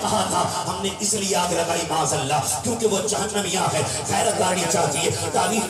कहा था हमने इसलिए आग लगाई माज़अल्लाह क्योंकि वो जहन्नमिया है, गैरत गाड़ी चाहती है। तारीख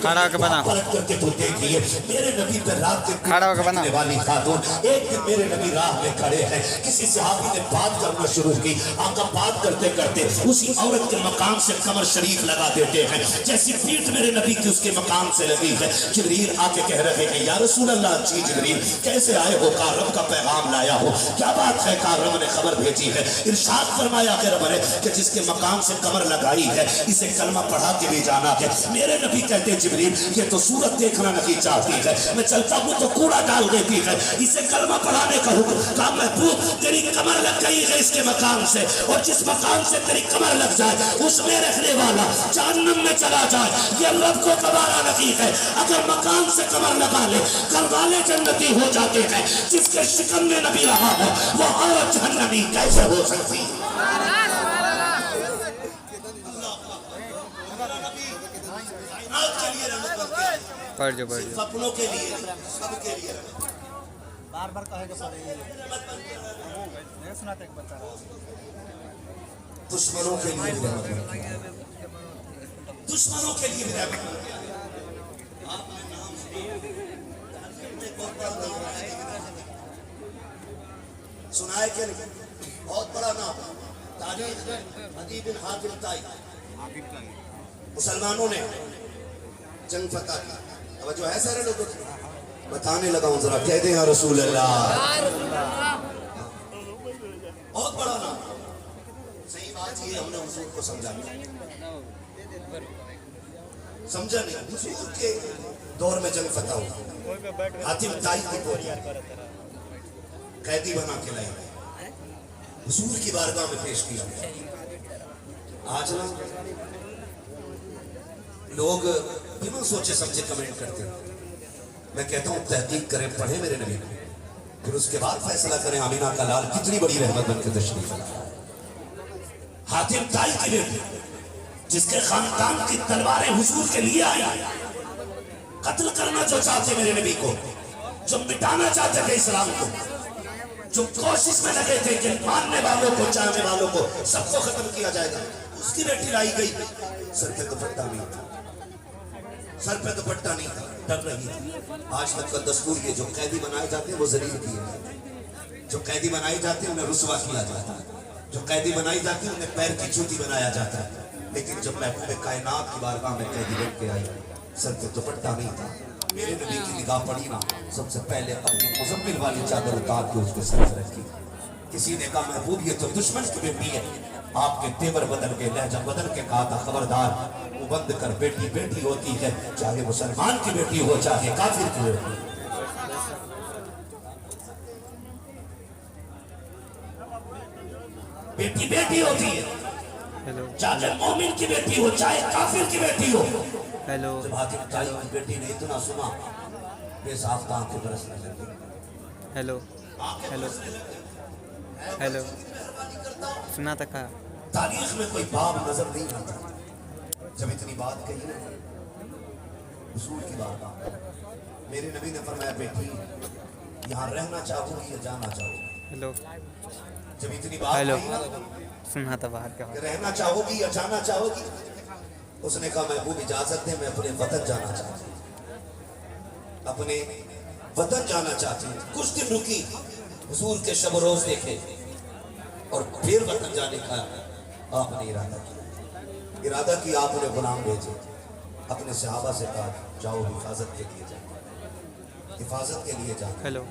पलट करके तो देखिए मेरे नबी पर रात के देखने वाली खातून, एक दिन मेरे नबी राह में खड़े हैं, किसी सहाबी ने बात करना शुरू की। आका बात करते करते उसी औरत के मकान से कमर शरीफ लगा देते हैं, जैसी पीठ मेरे नबी की उसके मकान से लगी है। जिब्रील आके कह रहे हैं या रसूल अल्लाह, जी जिब्रील कैसे आए हो, का रब का पैगाम लाया हो, क्या बात है, का रब ने खबर भेजी है। इरशाद फरमाया कि रब ने कि जिसके मकान से कमर लगाई है इसे कलमा पढ़ा के भी जाना है। मेरे नबी कहते हैं जिब्रील ये तो सूरत देखना नहीं चाहती है, मैं चलता हूँ तो कूड़ा डाल देती है, इसे कलमा पढ़ाने का हुक्म। कहा महबूब तेरी कमर लग गई है इसके मकान से, और जिस मकान से तेरी कमर लग जाए उसमें रहने वाला जहन्नम में चला जाए, ये रब को गवारा नहीं है। अगर मकान से कमर लगा ले घर वाले जन्नती हो जाते हैं, जिसके शिकन में नबी रहा हो वो औरत जहन्नमी कैसे हो सकती है। पढ़ जो सपनों के लिए सबके लिए बार बार कहेगा सुनाते बच्चा दुश्मनों के लिए दुश्मनों के लिए सुनाए क्या नहीं, बहुत बड़ा नाम तारीख अदी बिन हातिम ताई। मुसलमानों ने जंग फतह की, अब जो है सारे लोगों को बताने लगा हूं, जरा कह दे या रसूल अल्लाह। बहुत बड़ा नाम, सही बात ये हमने हुजूर को समझा नहीं, हुजूर के दौर में जंग फतह हुआ, हातिम ताई की गोली कैदी बना के लाई हुजूर की बारगाह में पेश किया। आज ना लोग बिना सोचे समझे कमेंट करते हैं, मैं कहता हूं तहकीक करें, पढ़े मेरे नबी को, फिर उसके बाद फैसला करें। आमीना का लाल कितनी बड़ी रहमत बनकर तशरीफ लाया। हातिम ताई की बेटी जिसके खानदान की तलवारें हुजूर के लिए आई, कत्ल करना जो चाहते मेरे नबी को, जो मिटाना चाहते थे इस्लाम को, जो कोशिश में लगे थे कि मानने वालों को चाहने वालों को सबको खत्म किया जाएगा, उसकी बेटी लाई गई। सर पे दुपट्टा नहीं था, सर पे दुपट्टा नहीं था, डर रही थी। आज तक का दस्तूर ये जो कैदी बनाए जाते हैं वो जलील किए जाते हैं, जो कैदी बनाए जाते हैं उन्हें रुसवा किया जाता है, जो कैदी बनाई जाती है उन्हें पैर की जूती बनाया जाता है। लेकिन जब महबूब कायनात की बारगाह में कैदी बन के आई, सर पे दुपट्टा नहीं था, मेरे नबी की निगाह पड़ी ना, सबसे पहले अपनी मुजम्मिल वाली चादर उतार के उसके सर से रखी। किसी ने कहा महबूब ये तो दुश्मन की बेटी है, आपके तेवर बदल के लहजा बदल के कहा था खबरदार, वो बंद कर, बेटी बेटी होती है, चाहे मुसलमान की बेटी हो चाहे काफिर की बेटी। बेटी बेटी होती है, चाहे मोमिन की बेटी हो चाहे काफिर की बेटी हो। हेलो जब हातिम ताई की बेटी ने इतना सुना बेसाख्त आंखें बरसने लगी। हेलो हेलो हेलो सुना था का तारीख में कोई बाब नजर नहीं आता। जब इतनी बात कही ना हुजूर की बात, मेरे नबी ने फरमाया बेटी यहाँ रहना चाहोगी या जाना चाहोगी। हेलो जब इतनी बात हेलो कही ना सुना था बाहर का, रहना चाहोगी या जाना चाहोगी, उसने कहा महबूब इजाजत है, मैं अपने वतन जाना चाहती हूँ, अपने वतन जाना चाहती हूँ। कुछ दिन रुकी, हुजूर के शब रोज देखे और फिर वतन जाने का आपने इरादा किया। आपने गुलाम भेजे, अपने सहाबा से कहा जाओ हिफाजत के लिए जाओ, हिफाजत के लिए जाओ। हेलो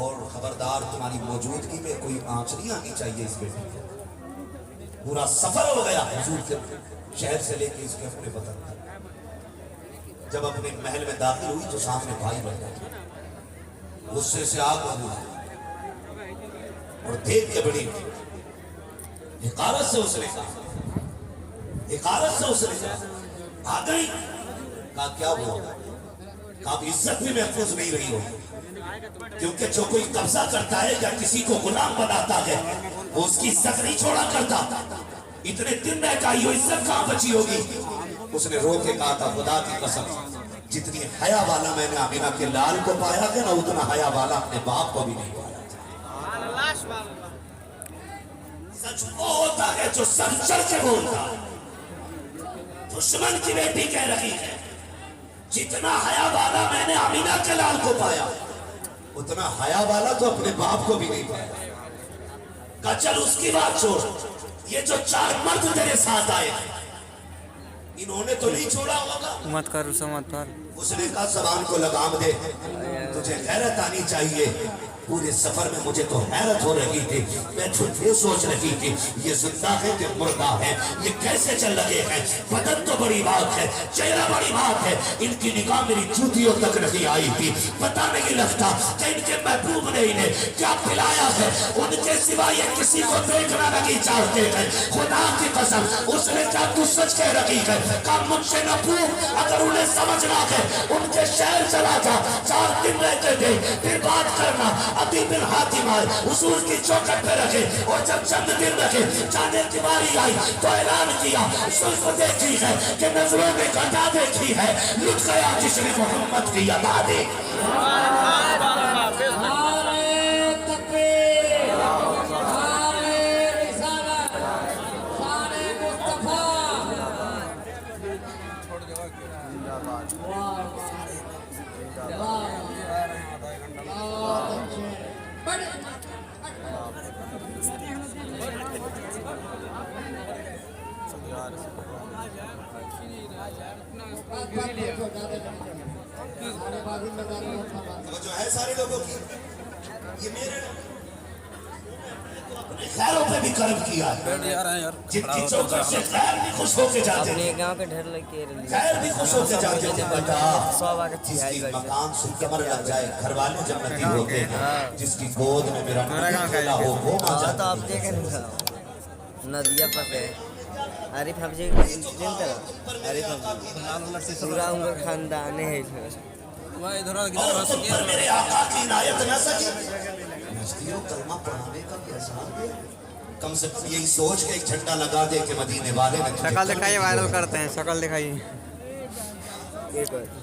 और खबरदार तुम्हारी मौजूदगी में कोई आंच नहीं आनी चाहिए इस बेटी को। पूरा सफर हो गया हुजूर के शहर से लेके इसके अपने वतन तक। जब अपने महल में दाखिल हुई तो सामने भाई बैठा, गुस्से से आग हुआ और देख के बड़ी हिकारत से उसने कहा, हिकारत से उसने कहा आ गई। कहा क्या हुआ? कहा इज्जत भी महफूज नहीं रही होगी, क्योंकि जो कोई कब्जा करता है या किसी को गुलाम बनाता है वो उसकी इज्जत नहीं छोड़ा करता। इतने दिन रह गई हो, इज्जत कहां बची होगी? उसने रो के कहा था खुदा की कसम, जितनी हया वाला मैंने आमिना के लाल को पाया था ना, उतना हया वाला अपने बाप को भी नहीं पाया। सच वो होता है जो सर चढ़ के बोलता। दुश्मन की बेटी कह रही है जितना हया वाला मैंने अमीना के लाल को पाया, उतना हया वाला तो अपने बाप को भी नहीं पाया। का चल उसकी बात छोड़, ये जो 4 मर्द तेरे साथ आए इन्होंने तो नहीं छोड़ा होगा। मत कर उसे मत कर। उसने कहा जबान को लगाम दे, तुझे गैरत आनी चाहिए। पूरे सफर में मुझे तो हैरत हो रही थी, मैं ये सोच रही थी ये जिंदा है कि मुर्दा है, ये कैसे चल रहे हैं। बदन तो बड़ी बात है, चेहरा बड़ी बात है, इनकी निगाह मेरी जूतियों तक नहीं आई थी। पता नहीं लगता कि इनके महबूब ने इन्हें क्या पिलाया है, उनके सिवा ये किसी को देखना नहीं चाहते हैं। खुदा की कसम उसने क्या तू सच कह रही है, काम मुझसे न पूछ। अगर उन्हें समझना है उनके शहर चला जा, 4 दिन रहते थे फिर बात करना। अभी बिन हाथी मार उसूल की चौखट पे रखे, और जब चंद दिन रखे जाने की बारी आई तो ऐलान किया सुल्फ देखी है कि नजरों में घटा देखी है, लुट गया जिसने मोहम्मद की अदा दे। जो है सारे लोगों की, ये मेरे खैरों पे भी कर्म किया है। जिनकी चौखट से खैर भी खुश होके जाते थे, गांव के ढेर लगे खैर भी खुश होके जाते थे। बेटा सब आके जिसकी मकान से कमर लग जाए घर वाले जन्नती होते हैं, जिसकी गोद में मेरा खेला हो वो मजा। तो आप देखे नदिया पर है आरिफ हफ्जी आरिफ हफ्जी पूरा उनका खानदान है और तुम पर मेरे आका की इनायत न सकी, नस्तियों कलमा पढ़ाने का भी एहसान दे। कम से कम यही सोच के एक झंडा लगा दे कि मदीने वाले ने शक्ल दिखाइए, वायरल करते हैं। शक्ल दिखाइए,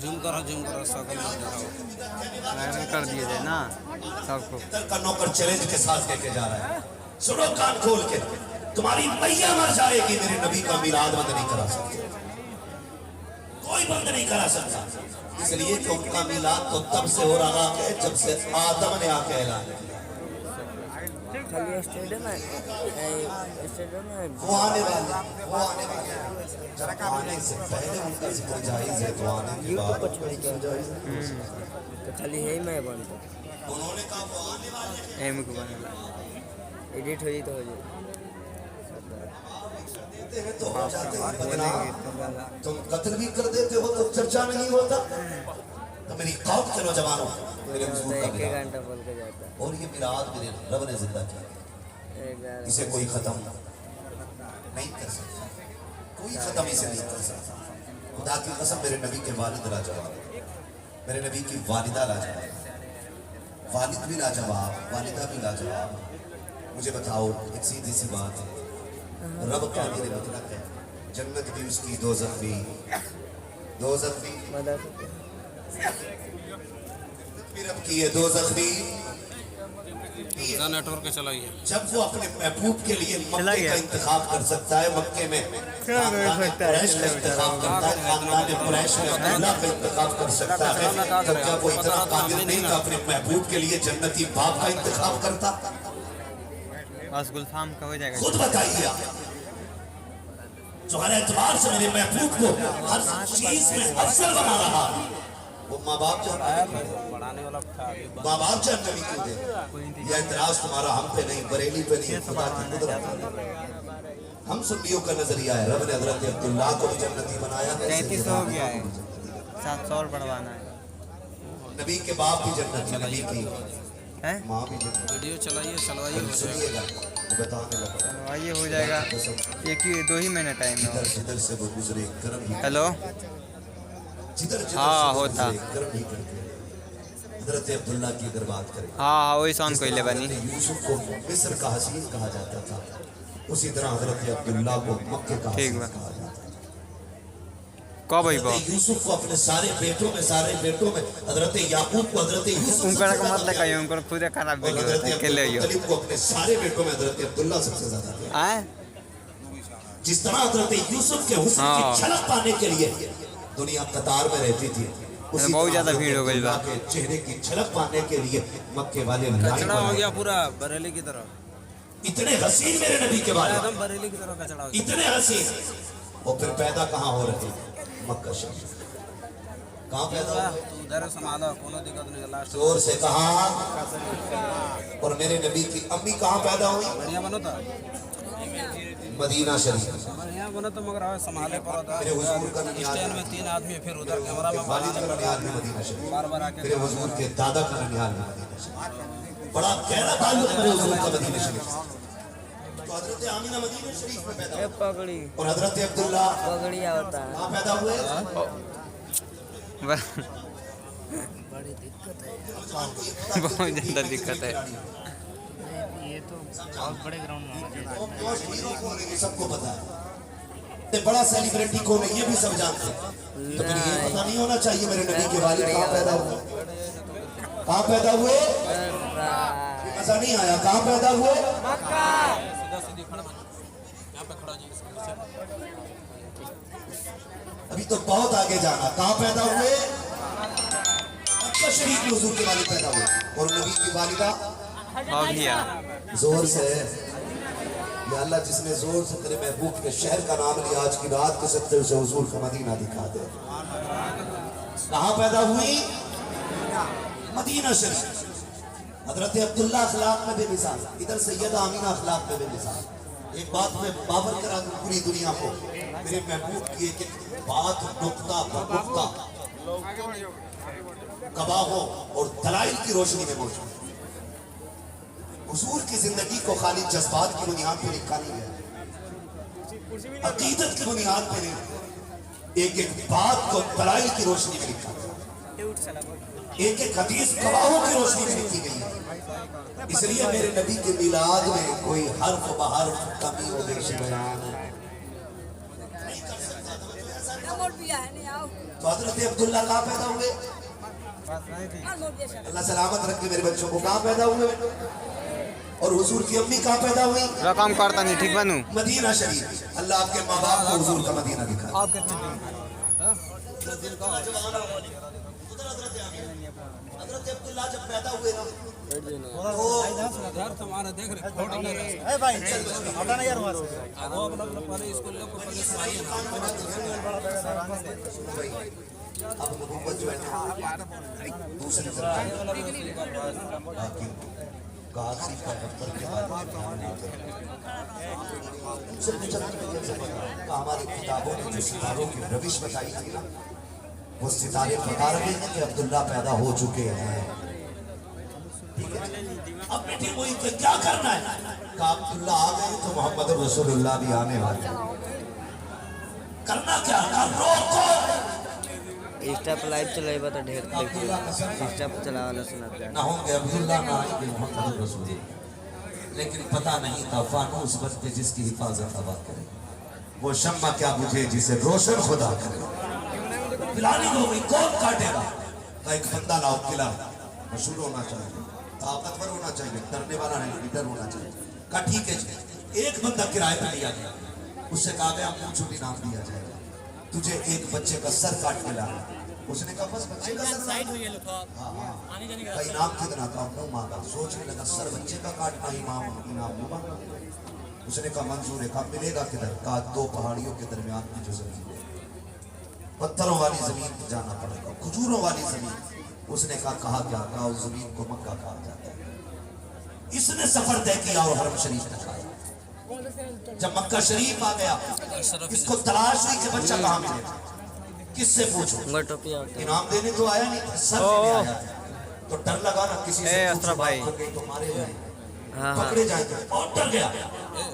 जूम करो शक्ल वायरल कर दिए जाए ना सबको। का नौकर चैलेंज के साथ लेके जा रहा है। सुनो कान खोल के, तुम्हारी मैया मर जाएगी, मेरे नबी का मिलाद बंद नहीं करा सकते, कोई बंद नहीं करा सकता। इसलिए कि उनका मिलाद तो तब से हो रहा है जब से आदम ने आके ऐलान किया। खाली स्टेडियम है, स्टेडियम है वो आने वाले जब आने से पहले उनका जिक्र जायज है, तो आने के बाद कुछ नहीं किया तो खाली यही मैं बनता। उन्होंने कहा वो आने वाले एम को बनेगा, एडिट हो जाए तो हो जाए देते हैं तो हो जाते हैं बदनाम। तुम कत्ल भी कर देते हो तो चर्चा नहीं होता। तो मेरी कौम के नौजवानों, मेरे हुजूर का एक मिलाद, घंटा बोल के जाता और ये मिलाद मेरे रब ने जिंदा किया, इसे कोई खत्म नहीं कर सकता, कोई खत्म इसे नहीं कर सकता। खुदा की कसम मेरे नबी के वालिद लाजवाब, मेरे नबी की वालिदा लाजवाब, वालिद भी लाजवाब, वालिदा भी लाजवाब। मुझे बताओ एक सीधी सी बात है, रब का मेरे मतलब है जन्नत भी उसकी, दोज़ख भी रब की है, दोज़ख भी। नेटवर्क चलाइए। जब वो अपने महबूब के लिए मक्के का इंतखाब कर सकता है, मक्के में खानदान कुरैश का इंतखाब करता है, खानदान कुरैश में अब्दुल्ला का इंतखाब कर सकता है, तो क्या वो इतना काबिल नहीं था अपने महबूब के लिए जन्नती बाप का इंतखाब करता? बस गुलफाम का हो जाएगा। खुद बताइए आप, जो हर एतबार से मेरे महबूब को हर चीज में अफसर बना रहा, वो माँ बाप माँ बाप जानकारी क्यों दे? यह एतराज तुम्हारा हम पे नहीं, बरेली पे नहीं, खुदा की कुदरत। हम सुन्नियों का नजरिया है, रब ने हजरत अब्दुल्ला को भी जन्नती बनाया, 33 हो गया है, 700 और बढ़वाना है। नबी के बाप भी जन्नती, नबी की हैं? माँ भी जन्नती। वीडियो चलाइए, चलवाइए, हो जाएगा। सुनिएगा मैं बताने लगा, ये हो जाएगा, एक ही 2 ही महीने टाइम है। जिधर से वो गुजरे कर्म ही, हेलो, जिधर हाँ होता, कर्म ही करते। हजरत अब्दुल्ला की अगर बात करें, हाँ वही सॉन कोई ले बनी। यूसुफ को मिस्र का हसीन कहा जाता था, उसी तरह हजरत अब्दुल्ला को मक्के का ठीक हसीन बा। कहा जाता था। कब आई बा हजरत यूसुफ को अपने सारे बेटों में हजरत याकूब को हजरत यूसुफ उनका का मतलब कहिए उनको खुद खराब और वीडियो हजरत है के ले अब्दुल मुत्तलिब को अपने सारे बेटों में हजरत अब्दुल्ला सबसे ज्यादा दिया। आए जिस तरह हजरत यूसुफ के हुस्न हाँ। की झलक पाने के लिए दुनिया कतार में रहती थी, उसी बहुत तरह ज्यादा हजरत भीड़ हो गई बा। अब्दुल्ला के चेहरे की झलक पाने के लिए मक्के वाले लाइन कचड़ा हो बनाए। गया पूरा बरेली की तरह, इतने हसीन मेरे नबी के बारे में, एकदम बरेली की तरह कचड़ा हो गया। इतने हसीन, और फिर पैदा कहाँ हो रहे थे? मक्का शरीफ। कहाँ पैदा हुए? तू उधर संभालो, कोनो दिक्कत नहीं है, लास्ट जोर से कहा। और मेरे नबी की अम्मी कहाँ पैदा हुई? बढ़िया बनो था, मदीना शरीफ। बढ़िया बनो तो मगर हमें संभाले पड़ा था। मेरे हुजूर का ननिहाल, स्टैंड में 3 आदमी, फिर उधर कैमरा में वालिद का ननिहाल भी मदीना शरीफ, बार बार आके मेरे हुजूर के दादा का ननिहाल भी मदीना शरीफ। बड़ा गहरा ताल्लुक मेरे हुजूर का मदीना शरीफ से। तो हजरत आमिना मदीना शरीफ में पैदा ये हुई पगड़ी और हजरत अब्दुल्ला पगड़ी होता है। कहाँ पैदा हुए? बड़ी दिक्कत है बहुत ज्यादा दिक्कत है। ये तो बहुत बड़े ग्राउंड में होना चाहिए। और हीरो कौन है ये सबको पता है, ये बड़ा सेलिब्रिटी कौन है ये भी सब जानते हैं। तो फिर ये पता नहीं होना चाहिए मेरे नबी के वालिद कहाँ पैदा हुए? कहाँ पैदा हुए? मजा नहीं आया। कहाँ पैदा हुए? सीधा सीधी खड़ा बन, यहाँ पे खड़ा जी अभी तो बहुत आगे जाना। कहाँ पैदा हुए? मक्का शरीफ में हुजूर के वालिद पैदा हुए और नबी की वालिदा हाँ भैया जोर से, या अल्लाह जिसने जोर से तेरे महबूब के शहर का नाम लिया आज की रात के सत्ते से हुजूर का मदीना दिखा दे। कहाँ पैदा हुई? मदीना शरीफ। हजरत अब्दुल्ला अखलाक में बेमिसाल, इधर सैयदा आमीना अखलाक में बेमिसाल। एक बात मैं बाबर करा दूं पूरी दुनिया को, मेरे महबूब की एक एक बात नुक्ता पर नुक्ता गवाहों और दलाइल की रोशनी में मौजूद। हुजूर की जिंदगी को खाली जज्बात की बुनियाद पर लिखा नहीं गया, अकीदत की बुनियाद पर नहीं, एक एक बात को दलाइल की रोशनी में लिखा गया, एक एक हदीस गवाहों की रोशनी में लिखी गई है। इसलिए मेरे नबी के मिलाद में कोई हर्फ बहर्फ कमी हो बेशी बयान नहीं कर सकता। तो हजरत अब्दुल्ला कहाँ पैदा हुए? अल्लाह सलामत रखे मेरे बच्चों को। कहाँ पैदा हुए? और हुजूर की अम्मी कहाँ पैदा हुई? रकम करता नहीं ठीक बनू मदीना शरीफ। अल्लाह आपके माँ बाप को हुजूर का मदीना दिखा। आप कितने दिन का हजरत अब्दुल्ला जब पैदा हुए ना यार तुम्हारा देख रहे फोटो ले रहे हैं। ए भाई हटा ना यार मारो। वो अपना पहले स्कूल लोग को पहले सुनाइए ना। अब नबूवत जो है ना दूसरी बाकी काशी का नंबर के बाद हमारी किताबों में जो सितारों की रविश बताई थी ना, वो सितारे बता रहे हैं कि अब्दुल्ला पैदा हो चुके हैं। ठीक है, अब बेटी कोई क्या करना है? कहा अब्दुल्ला आ गए तो मोहम्मद रसूलुल्लाह भी आने वाले। करना क्या? रोको। इंस्टा पर लाइव चलाएगा तो ढेर देखिए। इंस्टा पर चलावाना सुना ना होंगे अब्दुल्ला ना आएंगे मोहम्मद रसूल, लेकिन पता नहीं था फानूस बत्ती जिसकी हिफाजत हवा करे, वो शम्मा क्या बुझे जिसे रोशन खुदा करे। पिलानी हो गई, कौन काटेगा? का एक बंदा लाओ, खिला। मशहूर होना चाहिए, ताकतवर होना चाहिए, डरने वाला नहीं, लीडर होना चाहिए। कहा ठीक है जी। एक बंदा किराए पे लिया गया, उससे कहा गया मुंह छोटी नाम दिया जाएगा, तुझे एक बच्चे का सर काट के लाना। उसने कहा बस बच्चे का सर? हाँ, इनाम कितना था? मुंह मांगा। सोचने लगा सर बच्चे का काटना इनाम मुंह मांगा। उसने कहा मंजूर है। कहा मिलेगा किधर? कहा 2 पहाड़ियों के दरमियान की जो जमीन है, पत्थरों वाली जमीन पर जाना पड़ेगा, खजूरों वाली जमीन। उसने कहा क्या? कहा उस जमीन को मक्का कहा जाता है। इसने सफर तय किया और हरम शरीफ तक आया। जब मक्का शरीफ आ गया, इसको तलाश हुई कि बच्चा कहाँ मिलेगा, किससे पूछो? टोपी इनाम देने तो आया नहीं, सर देने आया था। तो डर लगा ना किसी से अशरफ भाई तो मारे जाए, हाँ पकड़े जाएंगे, और डर गया।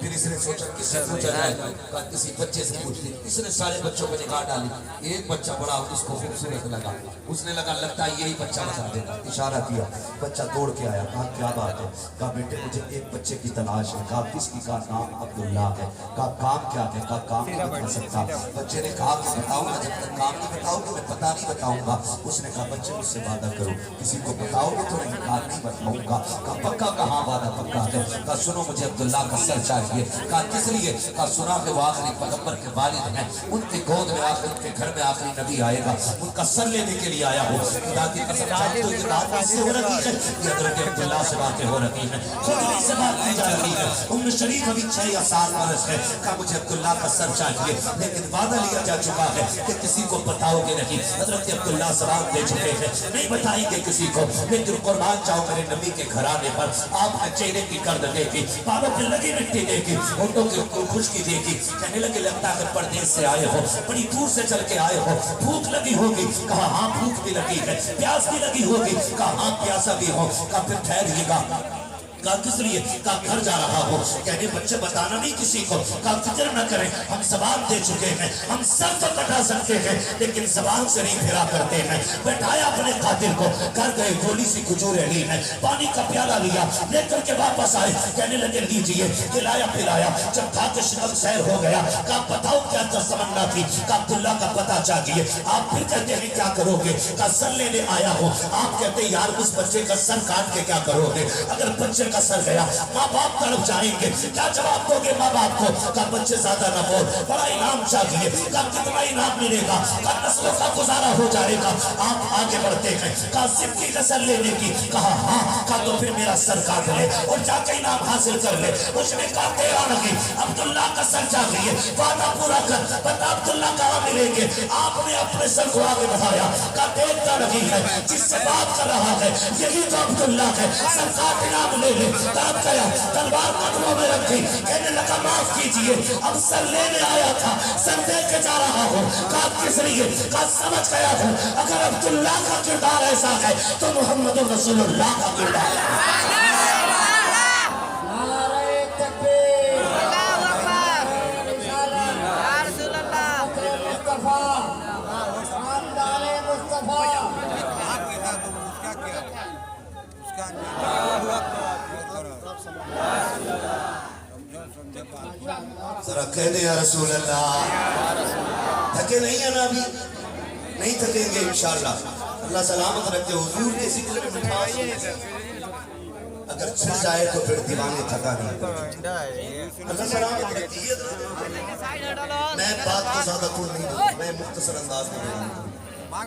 फिर इसने सोचा किससे पूछा जाए, कहा किसी बच्चे से पूछते। इसने सारे बच्चों को निगाह डाली, एक बच्चा बड़ा उसको खूबसूरत लगा, उसने लगता है यही बच्चा बता देगा। इशारा किया, बच्चा दौड़ के आया, कहा क्या बात है, कहा बेटे मुझे एक बच्चे की तलाश है। कहा किसकी, का नाम अब्दुल्ला है। कहा काम क्या है, कहा काम नहीं बता सकता। बच्चे ने कहा कि बताऊंगा, जब तक काम नहीं बताओगे मैं पता नहीं बताऊंगा। उसने कहा बच्चे मुझसे वादा करो, किसी को बताओगे तो नहीं, कहा नहीं बताऊंगा। कहा पक्का, कहाँ वादा पक्का है। कहा सुनो मुझे अब्दुल्ला का सर चाहिए। कहा किस लिए, कहा सुना कि वो आखिरी पैगंबर के वालिद हैं, उनकी गोद में आखिर, उनके घर में आखिरी नबी आएगा, उनका सर लेने के लिए आया हो। खुदा की कसम तो ये बात इससे हो रही है, ये हज़रत अब्दुल्ला से बातें हो रही हैं, खुद से बात की जा रही है। उम्र शरीफ अभी 6 या 7 वर्ष है। कहा मुझे अब्दुल्ला का सर चाहिए, लेकिन वादा लिया जा चुका है कि किसी को बताओगे नहीं। हज़रत अब्दुल्ला सवाल दे चुके हैं, नहीं बताएंगे किसी को, लेकिन कुर्बान जाओ मेरे नबी के घराने पर। आपने चेहरे की गर्द देखी, बालों पे लगी मिट्टी देखी, होठों की खुशकी देखी, कहने लगे लगता है परदेश से आए हो, बड़ी दूर से चल के आए हो, भूख लगी होगी। कहा हाँ भूख भी लगी है, प्यास भी लगी होगी। कहा हाँ प्यासा भी हो। कहा फिर ठहरिएगा। कहा किस लिए, कहा घर जा रहा हो। कहने बच्चे बताना नहीं किसी को। कहा फिक्र न करें, हम जबान दे चुके हैं, हम सर तो कटा सकते हैं लेकिन जबान से नहीं फिरा करते हैं। बैठाया अपने कातिल को, घर गए, गोली सी खजूरें ली है, पानी का प्याला लिया, लेकर के वापस आए। कहने लगे लीजिए, खिलाया पिलाया, जब खा के शिकम सैर हो गया। कहा बताओ क्या तमन्ना थी। कहा अब्दुल्ला का पता चाहिए। आप फिर कहते हैं क्या करोगे। कहा सर लेने आया हो। आप कहते यार उस बच्चे का सर काट के क्या करोगे। अगर बच्चे का सर गया माँ बाप तड़प जाएंगे, क्या जवाब दोगे माँ बाप को। कहा बच्चे ज्यादा न बोल, बड़ा इनाम चाहिए। कहा कितना इनाम मिलेगा। कहा नस्लों का गुजारा हो जाएगा। आप आगे बढ़ते हैं। कहा जिंदगी का सर लेने की। कहा हाँ। कहा तो फिर मेरा सर काट ले और जाके इनाम हासिल कर ले। उसने कहा तैयार लगी, अब्दुल्ला का सर चाहिए, वादा पूरा कर, बता अब्दुल्ला कहाँ मिलेंगे। आपने अपने सर को आगे बढ़ाया। कहा देखता लगी है, जिससे बात कर रहा है यही तो अब्दुल्ला है, सर काट इनाम ले ले। काट गया, तलवार कदमों में रखी, कहने लगा माफ कीजिए, अब सर लेने आया था, सर दे के जा रहा हूँ। कहा किस लिए। कहा समझ गया हूँ अगर अब्दुल्ला का किरदार ऐसा है तो मोहम्मद रसूलुल्लाह का किरदार जरा कह दे या रसूल अल्लाह। थके नहीं है ना अभी, नहीं थकेंगे इंशाअल्लाह। अल्लाह सलामत रखे। हुजूर के जिक्र में मिठास अगर छिड़ जाए तो फिर दीवाने थका नहीं। अल्लाह सलामत रखे। मैं बात को ज्यादा तूल नहीं दूंगा, मैं मुख्तसर अंदाज में बोलूंगा।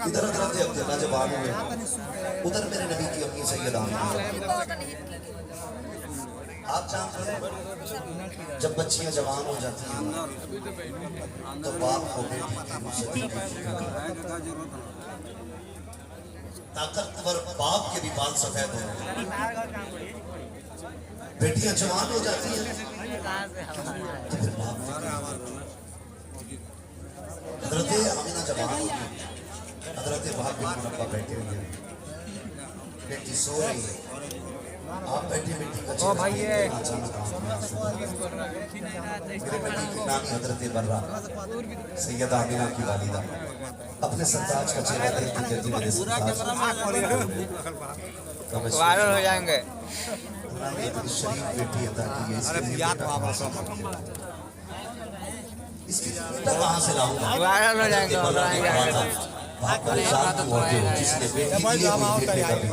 इधर तरफ से अब्दुल्ला जवान हुए, उधर मेरे नबी की अपनी सैयदा आमिना। आप जानते हैं जब बच्चियां जवान हो जाती हैं तो बाप को बेटी ताकतवर बाप के भी बाल सफेद हो रहे हैं। बेटियां जवान हो जाती हैं तो फिर बाप हजरत आमिना जवान हो गई, हजरत बाप बिन बैठे हुए, बेटी सो रही है, आप बैठे बेटी का ओ भाई ये मेरे नबी की नानी हजरत बर्रा सैयदा आमिना की वालिदा अपने सरताज का चेहरा देख के कहती मेरे सरताज वायरल हो जाएंगे। शरीफ बेटी अता की है, इसकी बेटा कहाँ से लाऊंगा। वायरल हो जाएंगे। बाप परेशान क्यों होते हो, जिसने बेटी दी है वही बेटे का भी,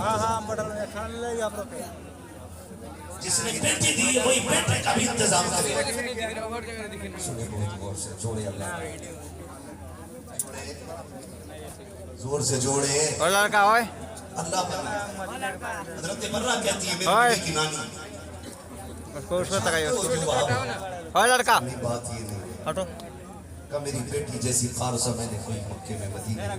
जिसने बेटी दी है वही बेटे का भी इंतजाम करे। सुने बहुत गौर से, जोड़े अल्लाह, जोर से जोड़े। और लड़का होए अल्लाह हज़रत बर्रा कहती है मेरी की नानी उसको तकाइए उसको। और लड़का बात ये नहीं हटो का मेरी बेटी जैसी फारसा मैंने कोई मक्के में मदीने में।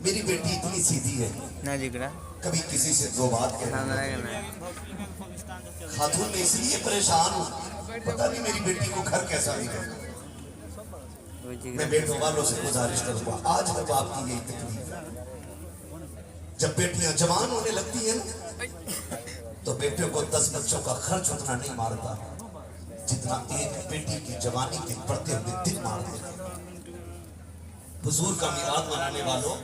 मेरी बेटी इतनी सीधी है ना जिगरा कभी किसी से दो बात कहना। खातून में इसलिए परेशान हूँ, पता नहीं मेरी बेटी को घर कैसा मिले। मैं बेटों वालों से गुजारिश करूंगा, आज मैं बाप की यही तकलीफ है। जब बेटियां जवान होने लगती हैं तो बेटे को 10 बच्चों का खर्च उतना नहीं मारता जितना एक बेटी की जवानी के बढ़ते हुए दिन मार देता। हुजूर का मिलाद मनाने वालों,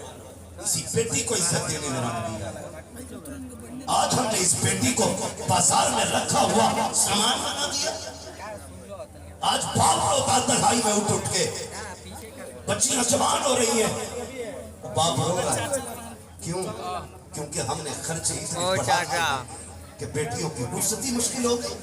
इसी बेटी को इज्जत देने मेरा नबी आया। आज हमने इस बेटी को बाजार में रखा हुआ सामान बना दिया। आज बाप रोता तन्हाई में उठ के, बच्चियां जवान हो रही है, बाप रो रहा है। क्यों? क्योंकि हमने खर्चे इतने बढ़ा दिए कि बेटियों की रुखसती मुश्किल हो गई।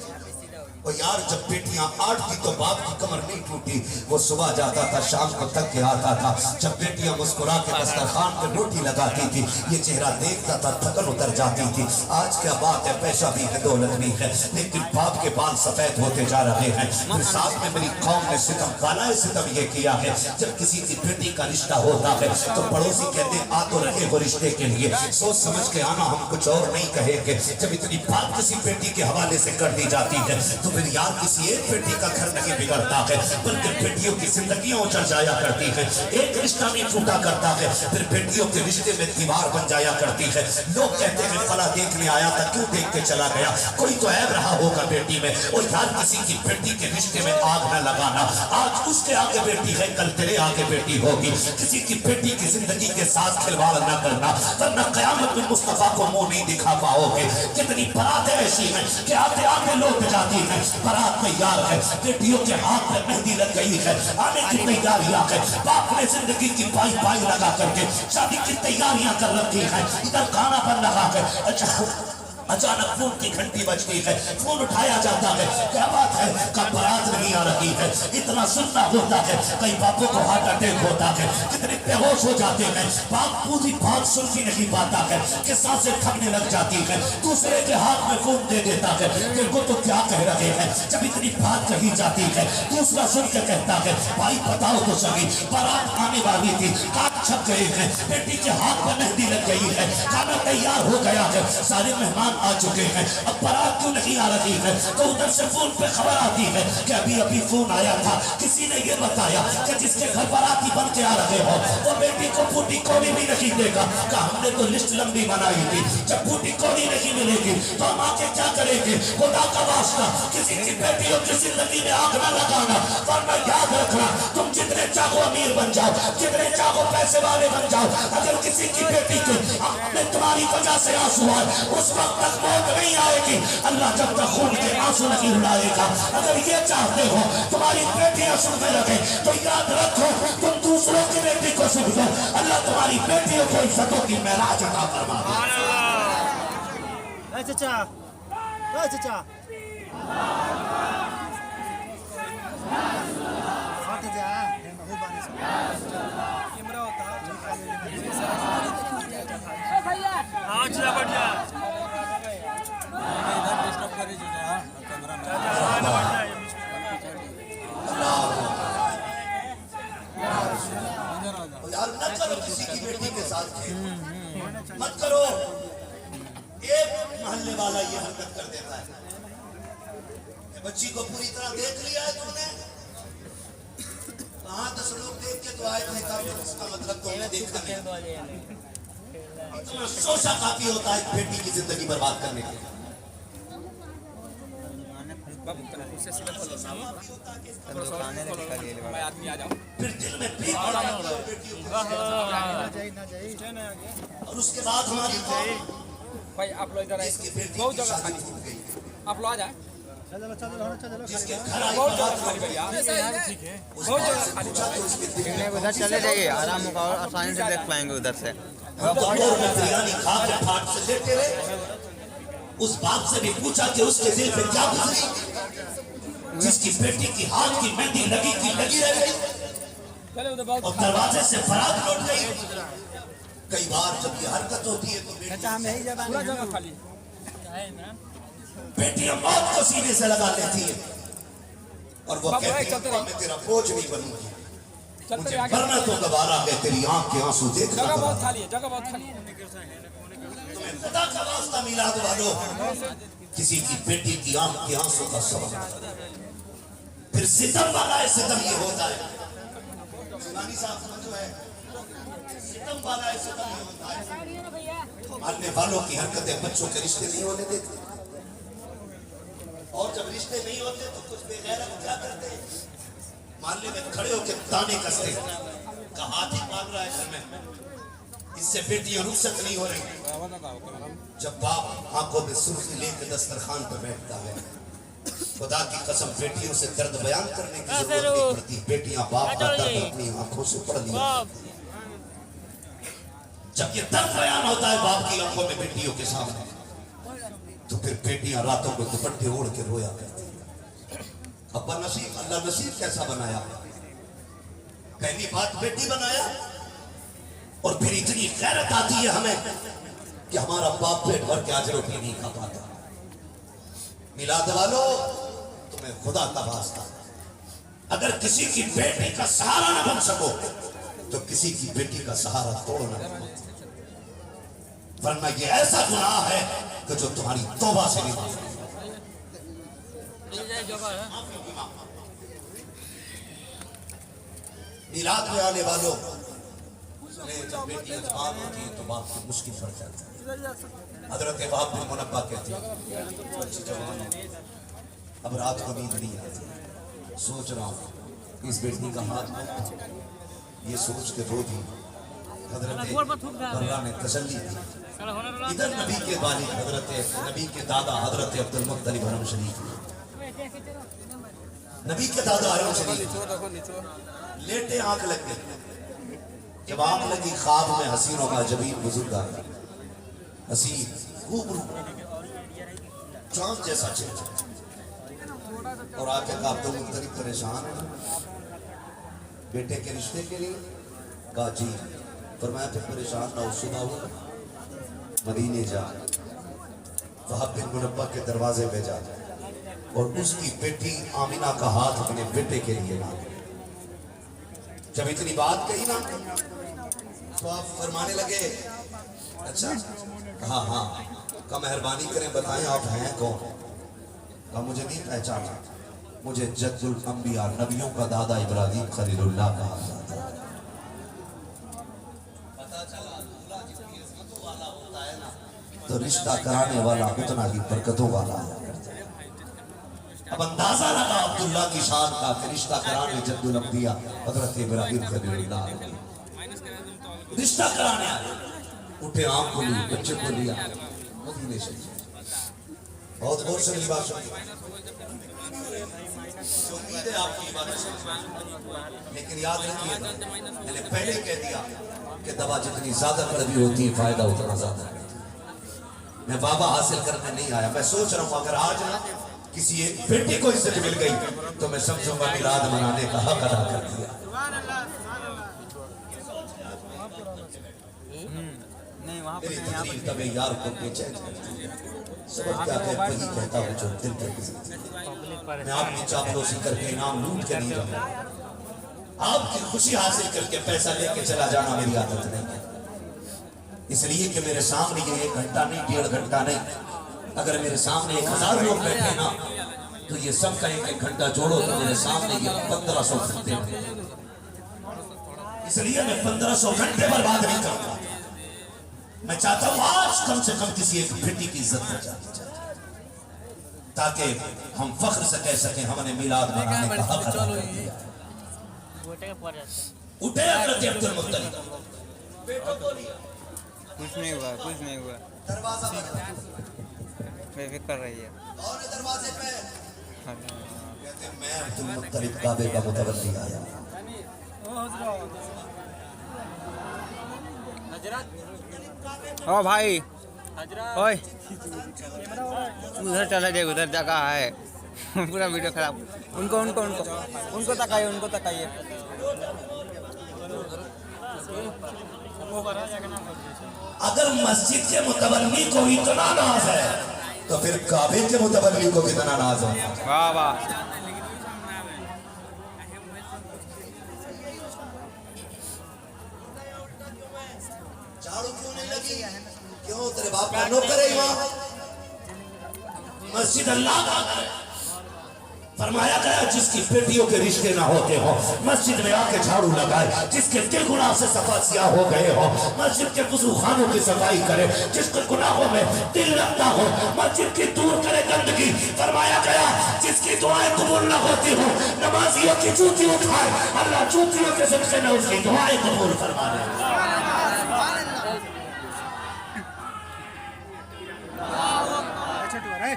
और यार जब बेटियां 8 थी तो बाप की कमर नहीं टूटी, वो सुबह जाता था शाम को थक के आता था। जब बेटियां मुस्कुरा के दस्तरखान पे रोटी लगाती थी, ये चेहरा देखता था, थकन उतर जाती थी। आज क्या बात है, पैसा भी है, दौलत भी है, लेकिन बाप के बाल सफेद होते जा रहे हैं। फिर साथ में मेरी कौम ने सितम खाना है, सितम ये किया है, जब किसी की बेटी का रिश्ता होता है तो पड़ोसी कहते हैं आ तो रहे वो रिश्ते के लिए, सोच समझ के आना, हम कुछ और नहीं कहेंगे। जब इतनी बात किसी बेटी के हवाले से कर दी जाती है तो फिर यार किसी एक बेटी का घर नहीं बिगड़ता है, बल्कि बेटियों की जिंदगियां उजड़ जाया करती है। एक रिश्ता नहीं टूटा करता है, फिर बेटियों के रिश्ते में दीवार बन जाया करती है। लोग कहते हैं फला देखने आया था, क्यों देख के चला गया, कोई तो ऐब रहा होगा बेटी में। और यार किसी की बेटी के रिश्ते में आग न लगाना। आज उसके आगे बेटी है, कल तेरे आगे बेटी होगी। किसी की बेटी की जिंदगी के साथ खिलवाड़ न करना, वरना कयामत में मुस्तफा को मुंह नहीं दिखा पाओगे। कितनी बारातें ऐसी हैं कि आते आते लौट जाती हैं, बारात तैयार है, बेटियों के हाथ में मेहंदी लग गई है, आने की तैयारियां है, बाप ने जिंदगी की पाई पाई लगा करके शादी की तैयारियां कर रखी है, इधर खाना बन रहा है। अचानक फोन की घंटी बजती है, फोन उठाया जाता है, क्या बात है, कब बारात नहीं आ रही है। इतना सुनना होता है, कई बापों को हार्ट अटैक होता है, कितने बेहोश हो जाते हैं, बाप पूरी बात सुन ही नहीं पाता है कि सांसें थकने लग जाती है, दूसरे के हाथ में फोन दे देता है, देखो तो क्या कह रहे हैं। जब इतनी बात कही जाती है, दूसरा सुन के कहता है भाई बताओ तो सही, बारात आने वाली थी, काट छप गए हैं, बेटी के हाथ में मेहंदी लग गई है, खाना तैयार हो गया है, सारे मेहमान आ चुके हैं, अब बारात क्यों नहीं आ रही है। तो उधर से फोन पे खबर आती है कि अभी अभी फोन आया था, किसी ने ये बताया कि जिसके घर बाराती बन के आ रहे हो वो बेटी को बूटी कौड़ी भी नहीं देगा। कहा हमने तो लिस्ट लंबी बनाई थी, जब बूटी कौड़ी नहीं मिलेगी तो हम आके क्या करेंगे। खुदा का वास्ता किसी की बेटियों की जिंदगी में आग न लगाना, वरना याद रखना तुम जितने चाहो अमीर बन जाओ, जितने चाहो पैसे वाले बन जाओ, अगर किसी की बेटी के तुम्हारी वजह से आंसू आए, उस वक्त तक मौत नहीं आएगी। अल्लाह जब तक खून के आंसू नहीं रुलाएगा। अगर ये चाहते हो तुम्हारी बेटियां सुन में रखे तो याद रखो तुम दूसरों की बेटी को सुन दो, अल्लाह तुम्हारी बेटियों को इज्जतों की महराज अता फरमाएगा। चाचा चाचा हट जा, बहुत बारिश कैमरा होता आज ना बढ़ जा, इधर डिस्टर्ब करे जो ना कैमरा में यार न करो किसी की बेटी के साथ, मत करो। एक मोहल्ले वाला ये हरकत कर देता है, बच्ची को पूरी तरह देख लिया है तुमने, कहाँ 10 लोग देख के तो आए थे, इसका मतलब तो देखा नहीं। इतना सोचा काफी होता है बेटी की जिंदगी बर्बाद करने के लिए। फिर दिल में पीर और उसके बाद हमारी भाई आप लोग इधर आइए, बहुत जगह खाली, आप लोग आ जाए, जिसके घर आई बहुत जगह खाली भैया, बहुत जगह खाली, उधर चले जाइए, आराम होगा और आसानी से देख पाएंगे उधर से। बिरयानी खा के फाट से लेटे रहे। उस बाप से भी पूछा कि उसके दिल पे क्या गुजरी, जिसकी बेटी की हाथ की मेहंदी लगी की लगी रह गई और दरवाजे से बारात लौट गई। कई बार जब ये हरकत होती है तो पूरा जगह खाली, बेटियां मौत को सीने से लगा लेती है और वो कहती है मैं तेरा बोझ नहीं बनूंगी, मुझे मरना तो गवारा है, तेरी आंख के आंसू देखना। जगह बहुत खाली है, जगह बहुत खाली है। तुम्हें खुदा का वास्ता मिलाद वालों, किसी की बेटी की आंख के आंसू का सबब फिर सितम वाला है, सितम ये होता है। सुनानी साहब समझो है, सितम वाला है, सितम ये होता है। मारने वालों की हरकतें बच्चों के रिश्ते नहीं होने देती। और जब रिश्ते नहीं होते तो कुछ बेगैरत क्या करते, मामले में खड़े होकर ताने कसते का हाथ ही मांग रहा है घर में, इससे बेटियां रुखसत नहीं हो रही। जब बाप आंखों में सुर्खी लेकर दस्तरखान पर बैठता है, खुदा की कसम बेटियों से दर्द बयान करने की जरूरत नहीं पड़ती, बेटियां बाप का दर्द अपनी आंखों से पढ़ लिया। जब ये दर्द बयान होता है बाप की आंखों में बेटियों के सामने, तो फिर बेटियां रातों को दुपट्टे ओढ़ के रोया करती है। अब्बा नसीब, अल्लाह नसीब कैसा बनाया, पहली बात बेटी बनाया, और फिर इतनी गैरत आती है हमें कि हमारा बाप पेट भर के आज रोटी नहीं खा पाता। मिलाद वालों, तुम्हें खुदा का वास्ता, अगर किसी की बेटी का सहारा न बन सको तो किसी की बेटी का सहारा तोड़ना मत, वरना ये ऐसा गुनाह है कि जो तुम्हारी तौबा से नहीं माफ। मिलाद में आने वालों, जब बेटी जवान होती है तो बाप की मुश्किल पड़ जाती है। हजरत बाप बिन मुनब्बा कहते हैं बच्ची जवान है, अब रात को नींद नहीं आती, सोच रहा हूँ इस बेटी का हाथ मत, ये सोच के रो दी। हजरत बर्रा ने तसल्ली दी। इधर नबी के वालिद हजरत नबी के दादा हजरत अब्दुल मुत्तलिब हरम शरीफ, नबी के दादा हरम शरीफ लेटे आंख लग गई। जब आंख लगी ख्वाब में हसीनों का जबीन बुजुर्ग आ गया, हसीन खूब चांद जैसा चेहरा, और आके कहा अब्दुल मुत्तलिब परेशान है बेटे के रिश्ते के लिए, कहा जी, फरमाया फिर परेशान ना हो, सुबह हो मदीने जा, वहाब बिन मुनब्बा के दरवाजे पे जा और उसकी बेटी आमिना का हाथ अपने बेटे के लिए ला। जब इतनी बात कही ना तो आप फरमाने लगे, अच्छा हाँ हाँ, का मेहरबानी करें बताएं आप हैं कौन। का मुझे नहीं पहचाना, मुझे जद्दुल अंबिया नबियों का दादा इब्राहिम खलीलुल्लाह कहा जाता है। पता चला दूल्हा जितनी इज्जतों वाला होता है ना, तो रिश्ता कराने वाला उतना ही बरकतों वाला है। अब अंदाजा लगा अब्दुल्ला की शान का कि रिश्ता कराने जद्दुल अंबिया हजरत इब्राहिम खलीलुल्लाह रिश्ता कराने आए, उठे आंख खोली, बच्चे को लिया मदीने से। बहुत गौर से बात सुनी, उम्मीद है आपकी बात सुनी, लेकिन याद रखिए मैंने पहले कह दिया कि दवा जितनी ज्यादा कड़वी होती है फायदा उतना ज्यादा। मैं बाबा हासिल करने नहीं आया, मैं सोच रहा हूँ अगर आज ना किसी एक बेटे को इज्जत मिल गई तो मैं समझूंगा मिलाद मनाने का हक अदा कर दिया। मेरी तकरीर तबे यार को बेचैन करती है, सबक क्या है वही कहता हूँ जो दिल के किसी। मैं आपकी चापलूसी करके इनाम लूट के नहीं रहा, आपकी खुशी हासिल करके पैसा लेके चला जाना मेरी आदत नहीं है। इसलिए कि मेरे सामने ये 1 घंटा नहीं, 1.5 घंटा नहीं, अगर मेरे सामने 1000 लोग बैठे ना तो ये सब का 1-1 घंटा जोड़ो तो मेरे सामने ये 1500 घंटे हैं। इसलिए मैं 1500 घंटे बर्बाद नहीं करता। मैं चाहता हूँ आज कम से कम किसी एक बेटी की इज्जत हो जाए, ताकि हम फख्र से कह सकें हमने मिलाद मनाने का हक अदा कर दिया। उठे हजरत अब्दुल मुत्तलिब, बेटों को लिया, कुछ नहीं हुआ, कुछ नहीं हुआ, दरवाजा बेफिक्र कर रही है। और दरवाजे पे कहते मैं अब्दुल मुत्तलिब काबे का मुतवल्ली आया। ओ भाई, ओए उधर चला जाए, उधर जगह है पूरा वीडियो खराब। उनको उनको उनको उनको तकाइए, उनको तकाइए। अगर मस्जिद के मुतवल्ली को इतना नाज है तो फिर काबे के मुतवल्ली को कितना नाज है। वाह वाह। झाड़ू क्यों नहीं लगी, क्यों तेरे बाप का नौकर है इमाम, मस्जिद अल्लाह का घर है, फरमाया गया जिसकी बेटियों के रिश्ते ना होते हो मस्जिद में आके झाड़ू लगाए, जिसके दिल गुनाह से सफा सिया हो गए हो मस्जिद के वुजू खानों की सफाई करे, जिसके गुनाहों में दिल लगता हो मस्जिद की दूर करे गंदगी। फरमाया गया जिसकी दुआएं कबूल ना होती हो नमाजियों की जूती उठाए, अल्लाह जूतियों के सदके में उसकी दुआएं कबूल फरमा ले। छोटू रे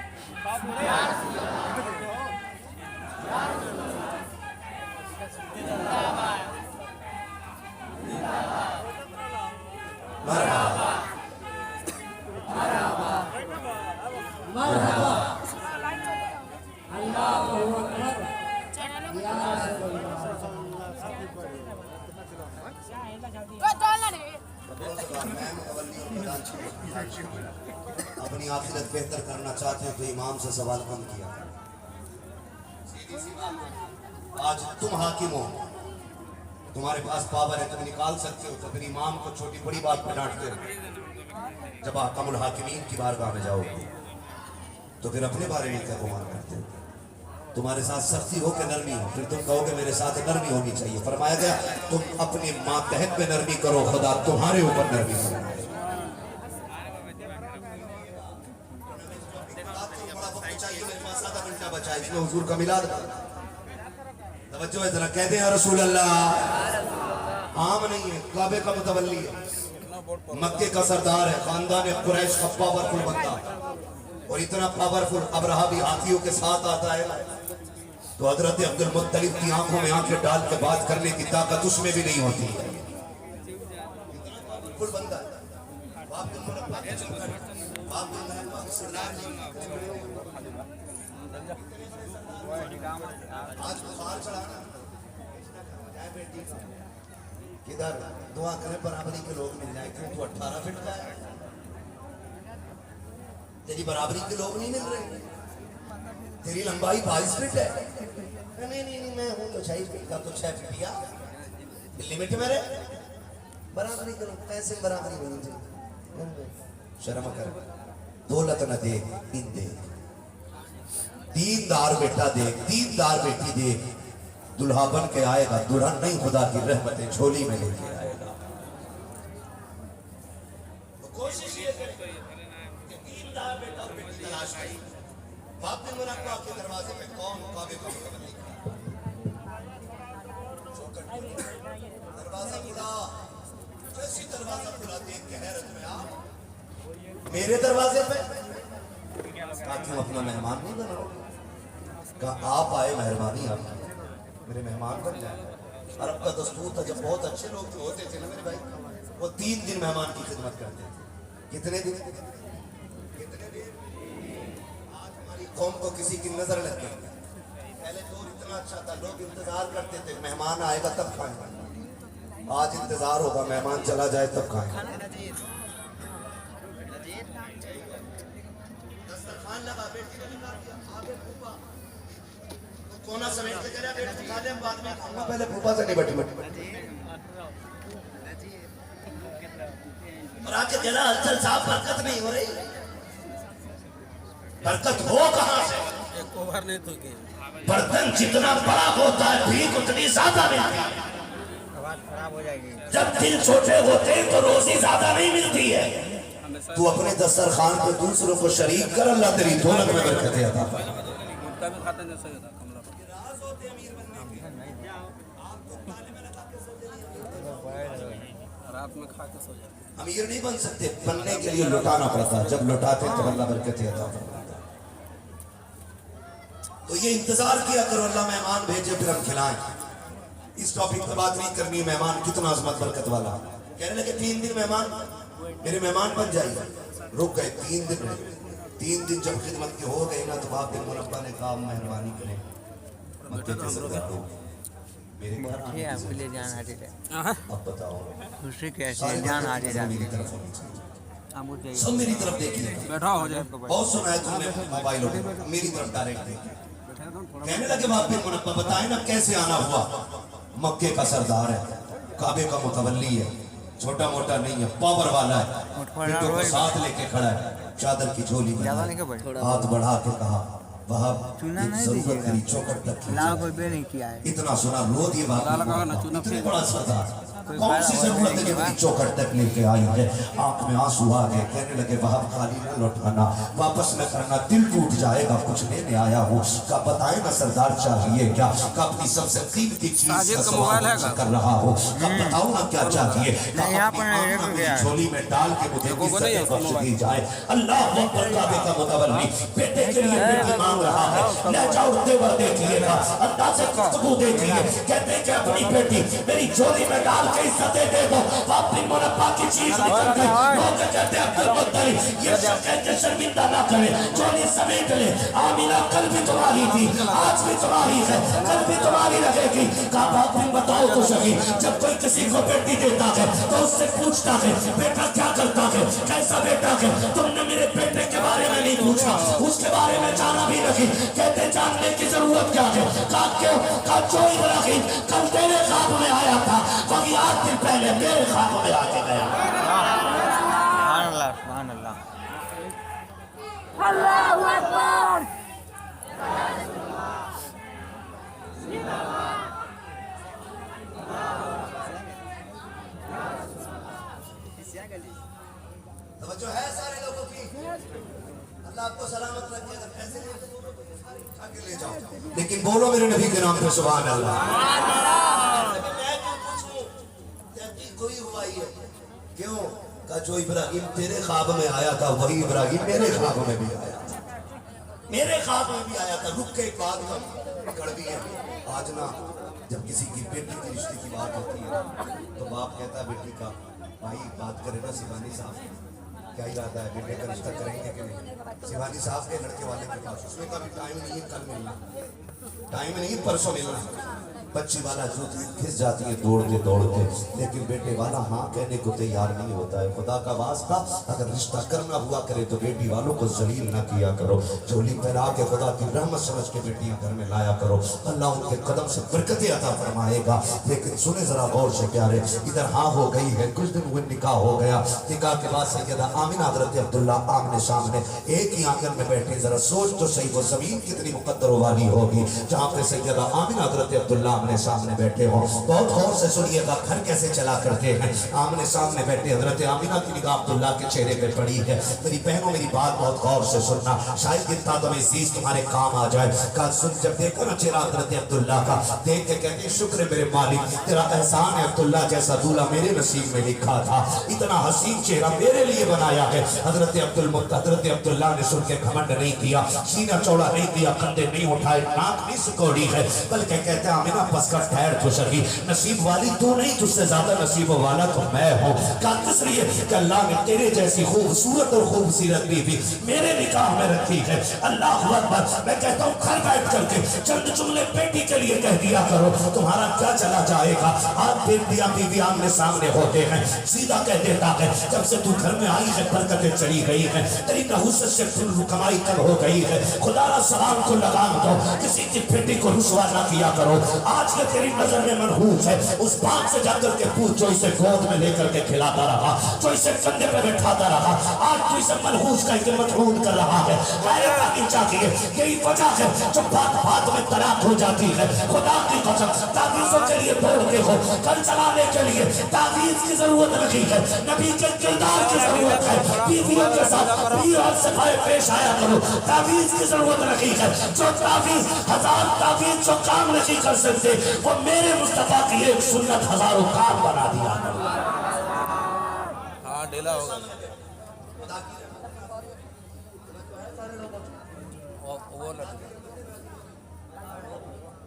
अपनी आखिरत बेहतर करना चाहते हैं तो इमाम से सवाल कम किया। आज तुम हाकिम हो, तुम्हारे पास पावर है, तुम निकाल सकते हो, तो फिर इमाम को छोटी बड़ी बात पे डांटते हो। जब हकामुल हाकिमीन की बारगाह में जाओगे तो फिर अपने बारे में क्या गुमान करते हो? तुम्हारे साथ सख्ती हो के नरमी हो, फिर तुम कहोगे मेरे साथ नरमी होनी चाहिए। फरमाया गया तुम अपने मातहत पे नरमी करो, खुदा तुम्हारे ऊपर नरमी करो। बचा इसमें हुजूर का मिलाद तवज्जो है जरा, कहते हैं रसूल अल्लाह। आम नहीं है, काबे का मुतवल्ली है, मक्के का सरदार है, खानदान कुरैश का पावरफुल बंदा, और इतना पावरफुल अबरहा भी हाथियों के साथ आता है तो हजरत अब्दुल मुत्तलिब की आंखों में आंखें डाल के बात करने की ताकत उसमें भी नहीं होती है। बंदा आज बुखार चढ़ाना किधर दुआ करें बराबरी के लोग मिल जाए। क्यों तू 18 फीट का है, तेरी बराबरी के लोग नहीं मिल रहे, तेरी लंबाई 22 फीट है। नहीं मैं हूँ तो 6 फीट का, तो 6 फीटिया लिमिट में रहे, बराबरी करो, पैसे बराबरी होनी चाहिए। शर्म कर, दौलत न दे इन दे, दीनदार बेटा दे, दीनदार बेटी दे, दुल्हा बन के आएगा, दुल्हन नहीं खुदा की रहमतें झोली में लेके आएगा। तो कोशिश ये करें कि दीनदार बेटा और बेटी तलाश करें। बाप ने मना को आपके दरवाजे पे कौन काबे को दरवाजा खुला, जैसी दरवाजा खुला देख के हैरत में आप मेरे दरवाजे पे तुम अपना मेहमान नहीं बनाओगे? कहा आप आए, मेहरबानी आपकी, मेरे मेहमान बन जाए। अरब का दस्तूर था, जब बहुत अच्छे लोग जो होते थे ना मेरे भाई, वो 3 दिन मेहमान की खिदमत करते थे। कितने दिन? आज हमारी कौम को किसी की नजर लग गई। पहले दौर इतना अच्छा था, लोग इंतजार करते थे मेहमान आएगा तब खाएंगे। आज इंतजार होगा मेहमान चला जाए तब खाएंगे। लगा बेटी ने निकाल दिया, आगे फूफा तो कोना समेट के चला, बेटी खा ले बाद में खाऊंगा, पहले फूफा से नहीं बटी और आके जरा हलचल साहब बरकत नहीं हो रही। बरकत हो कहां से? एक ओवर नहीं तो के बर्तन जितना बड़ा होता है भीख उतनी ज्यादा मिलती है। आवाज खराब हो जाएगी। जब दिल छोटे होते हैं तो रोजी ज्यादा नहीं मिलती है। तू अपने दस्तरखान पे दूसरों को शरीक कर, अल्लाह तेरी दौलत में बरकत अता फरमाए। अमीर नहीं बन सकते, बनने के लिए लुटाना पड़ता है, जब लुटाते तो अल्लाह बरकत अता फरमाता। तो ये इंतजार किया करो, अल्लाह मेहमान भेजे फिर हम खिलाएं। इस टॉपिक पर बात नहीं करनी, मेहमान कितना अजमत बरकत वाला। कहने लगे 3 दिन मेहमान मेरे मेहमान बन जाइए। रुक गए 3 दिन रहे। 3 दिन जब खिदमत के हो गए ना तो बाप बिन मुरब्बा ने कहा मेहरबानी करें, मक्के के सरदार मेरे घर आने आपके लिए जान हाजिर है। अब बताओ खुशी कैसे जान हाजिर है? मेरी तरफ होनी चाहिए, सब हम मेरी तरफ देखिए। बैठा हो जाए बहुत सुना है तुमने मोबाइलों पे, मेरी तरफ डायरेक्ट देखिए। कहने लगे बाप बिन मुरब्बा बताए ना कैसे आना हुआ। मक्के का सरदार है, काबे का मुतवल्ली है, छोटा मोटा नहीं है, पावर वाला है, बेटों को साथ लेके खड़ा है, चादर की झोली में हाथ बढ़ा के कहा वहां चूना एक नहीं जरूरत दीजिएगा। मेरी चौखट तक की लाल जाए। कोई बे नहीं किया है। इतना सुना रोज ये बात इतनी बड़ा सरदार कोई कौन सी फायदा जरूरत है नहीं कि हुआ। मेरी चौखट तक लेके आई है। आंख में आंसू आ गए, कहने लगे वहां खाली न लौटाना, वापस न करना, दिल टूट जाएगा, कुछ लेने आया हूँ। का बताए ना सरदार चाहिए क्या, का अपनी सबसे कीमती चीज साजिद का का सवाल मोबाइल है मुझसे का? कर रहा हो। का बताओ ना क्या चाहिए। का नहीं, यहाँ अपनी पर नहीं, आंख रुक मेरी गया है। झोली में डाल के मुझे देखो, वो नहीं है इज्जत उसका बख्श मोबाइल। दी जाए। अल्लाह अकबर, काबे का मुतवल्ली बेटे के लिए बेटी मांग रहा है। लहजा और तेवर देखिएगा, अंदाज़े गुफ्तगू देखिए। कहते हैं कि अपनी बेटी मेरी झोली में डाल के इज्जत दे दो, अपनी मुनफ़ा की चीज निकल गई। लोग कहते हैं अब्दुल मुत्तलिब ये शख्स है कि शर्मिंदा ना करे, झोली समेट ले। आमिना कल भी तुम्हारी थी, आज भी तुम्हारी है, कल भी तुम्हारी रहेगी। कहा बाप ने बताओ तो सही, जब कोई किसी को बेटी देता है तो उससे पूछता है बेटा क्या करता है, कैसा बेटा है। तुमने मेरे बेटे के बारे में नहीं पूछा, उसके बारे में जाना भी नहीं। कहते जानने की जरूरत क्या है। कहा क्यों, कहा जो इब्राहिम कल तेरे ख्वाब में आया था वही 8 दिन पहले मेरे ख्वाब में आके गया। सुभान अल्लाह, सुभान अल्लाह। तवज्जो है सारे लोगों की। अल्लाह आपको सलामत रखे, अगर पैसे ले तो बोलो तो सारे उठा के ले जाओ, लेकिन बोलो मेरे नबी के नाम पे सुभान अल्लाह। मैं क्यों पूछूं, तहकीक कोई हुआ ही है। क्यों, का जो इब्राहिम तेरे ख्वाब में आया था वही इब्राहिम मेरे ख्वाब में भी आया था, मेरे ख्वाब में भी आया था। रुक के एक बात का कड़वी है। आज ना जब किसी की बेटी के रिश्ते की बात होती है तो बाप कहता है बेटी का भाई बात करे ना शिवानी साहब, क्या इरादा है, बेटे का रिश्ता करेंगे कि नहीं। शिवानी साहब के लड़के वाले के पास उसमें कभी टाइम नहीं है, कल मिलना टाइम नहीं, परसों मिलना। बच्ची वाला जूती खिस जाती है दौड़ते दौड़ते, लेकिन बेटे वाला हाँ कहने को तैयार नहीं होता है। खुदा का वास्ता अगर रिश्ता करना हुआ करे तो बेटी वालों को जलील ना किया करो, झोली फैला के खुदा की रहमत समझ के बेटियां घर में लाया करो। अल्लाह उनके कदम से बरकतें अता फरमाएगा। लेकिन सुने जरा गौर से प्यारे, इधर हाँ हो गई है, कुछ दिन हुए निकाह हो गया। निकाह के बाद सैयदा आमिना हज़रत अब्दुल्ला आमने सामने एक ही आंगन में बैठे। जरा सोच तो सही वो जमीन कितनी मुकद्दर वाली होगी जहाँ पे सैयदा आमिना हज़रत अब्दुल्ला आमने सामने बैठे हो। बहुत गौर से सुनिएगा, घर कैसे चला करते हैं। आमने सामने बैठे हज़रत आमिना की निगाह अब्दुल्ला के चेहरे पे पड़ी है। मेरी बहनों मेरी बात बहुत गौर से सुनना, शायद इतना तो चीज तुम्हारे काम आ जाए। कल सुन जब देखो ना चेहरा हज़रत अब्दुल्ला का, देख के कहते शुक्र है मेरे मालिक, तेरा एहसान है, अब्दुल्ला जैसा दूल्हा मेरे नसीब में लिखा था, इतना हसीन चेहरा मेरे लिए बनाया है। हज़रत अब्दुल्ला ने सुन के घमंड नहीं किया, सीना चौड़ा नहीं किया, कंधे नहीं उठाए, नाक नहीं सुकोड़ी है, बल्कि कहते हैं आमिना बस कर ठहर तो सही, नसीब वाली तू नहीं, तुझसे ज्यादा नसीब वाला तो मैं हूँ। कहा किस लिए कि अल्लाह ने तेरे जैसी खूबसूरत और खूबसूरत बीवी मेरे निकाह में रखी है। अल्लाह अकबर। मैं कहता हूँ घर बैठ करके चंद जुमले बेटी के लिए कह दिया करो, तुम्हारा क्या चला जाएगा। आज बेटियां बीवी आमने सामने होते हैं, सीधा कह देता है जब से तू घर में आई है बरकतें चली गई है, तेरी नहुसत से कमाई कम हो गई है। खुदा सलाम को लगाम दो, किसी की बेटी को रुसवा ना किया करो। आज के तेरी नजर में मनहूस है, उस बात से जाकर के पूछ जो इसे गोद में लेकर के खिलाता रहा, जो इसे कंधे पे बैठाता रहा, आज तू इसे मनहूस का इसे मजबूर कर रहा है। चाहिए यही वजह है जो बात बात में तलाक हो जाती है। खुदा की कसम तावीज़ों के लिए दौड़ते हो, घर चलाने के लिए तावीज़ की जरूरत नहीं है, नबी के किरदार की जरूरत है। बीवियों के साथ और सफाई पेश आया करो, तावीज़ की जरूरत नहीं है। जो तावीज़ 1000 तावीज़ जो काम नहीं कर सकते, वो मेरे मुस्तफा की एक सुन्नत हजारों काम बना दिया। हाँ ढीला होगा वो लड़का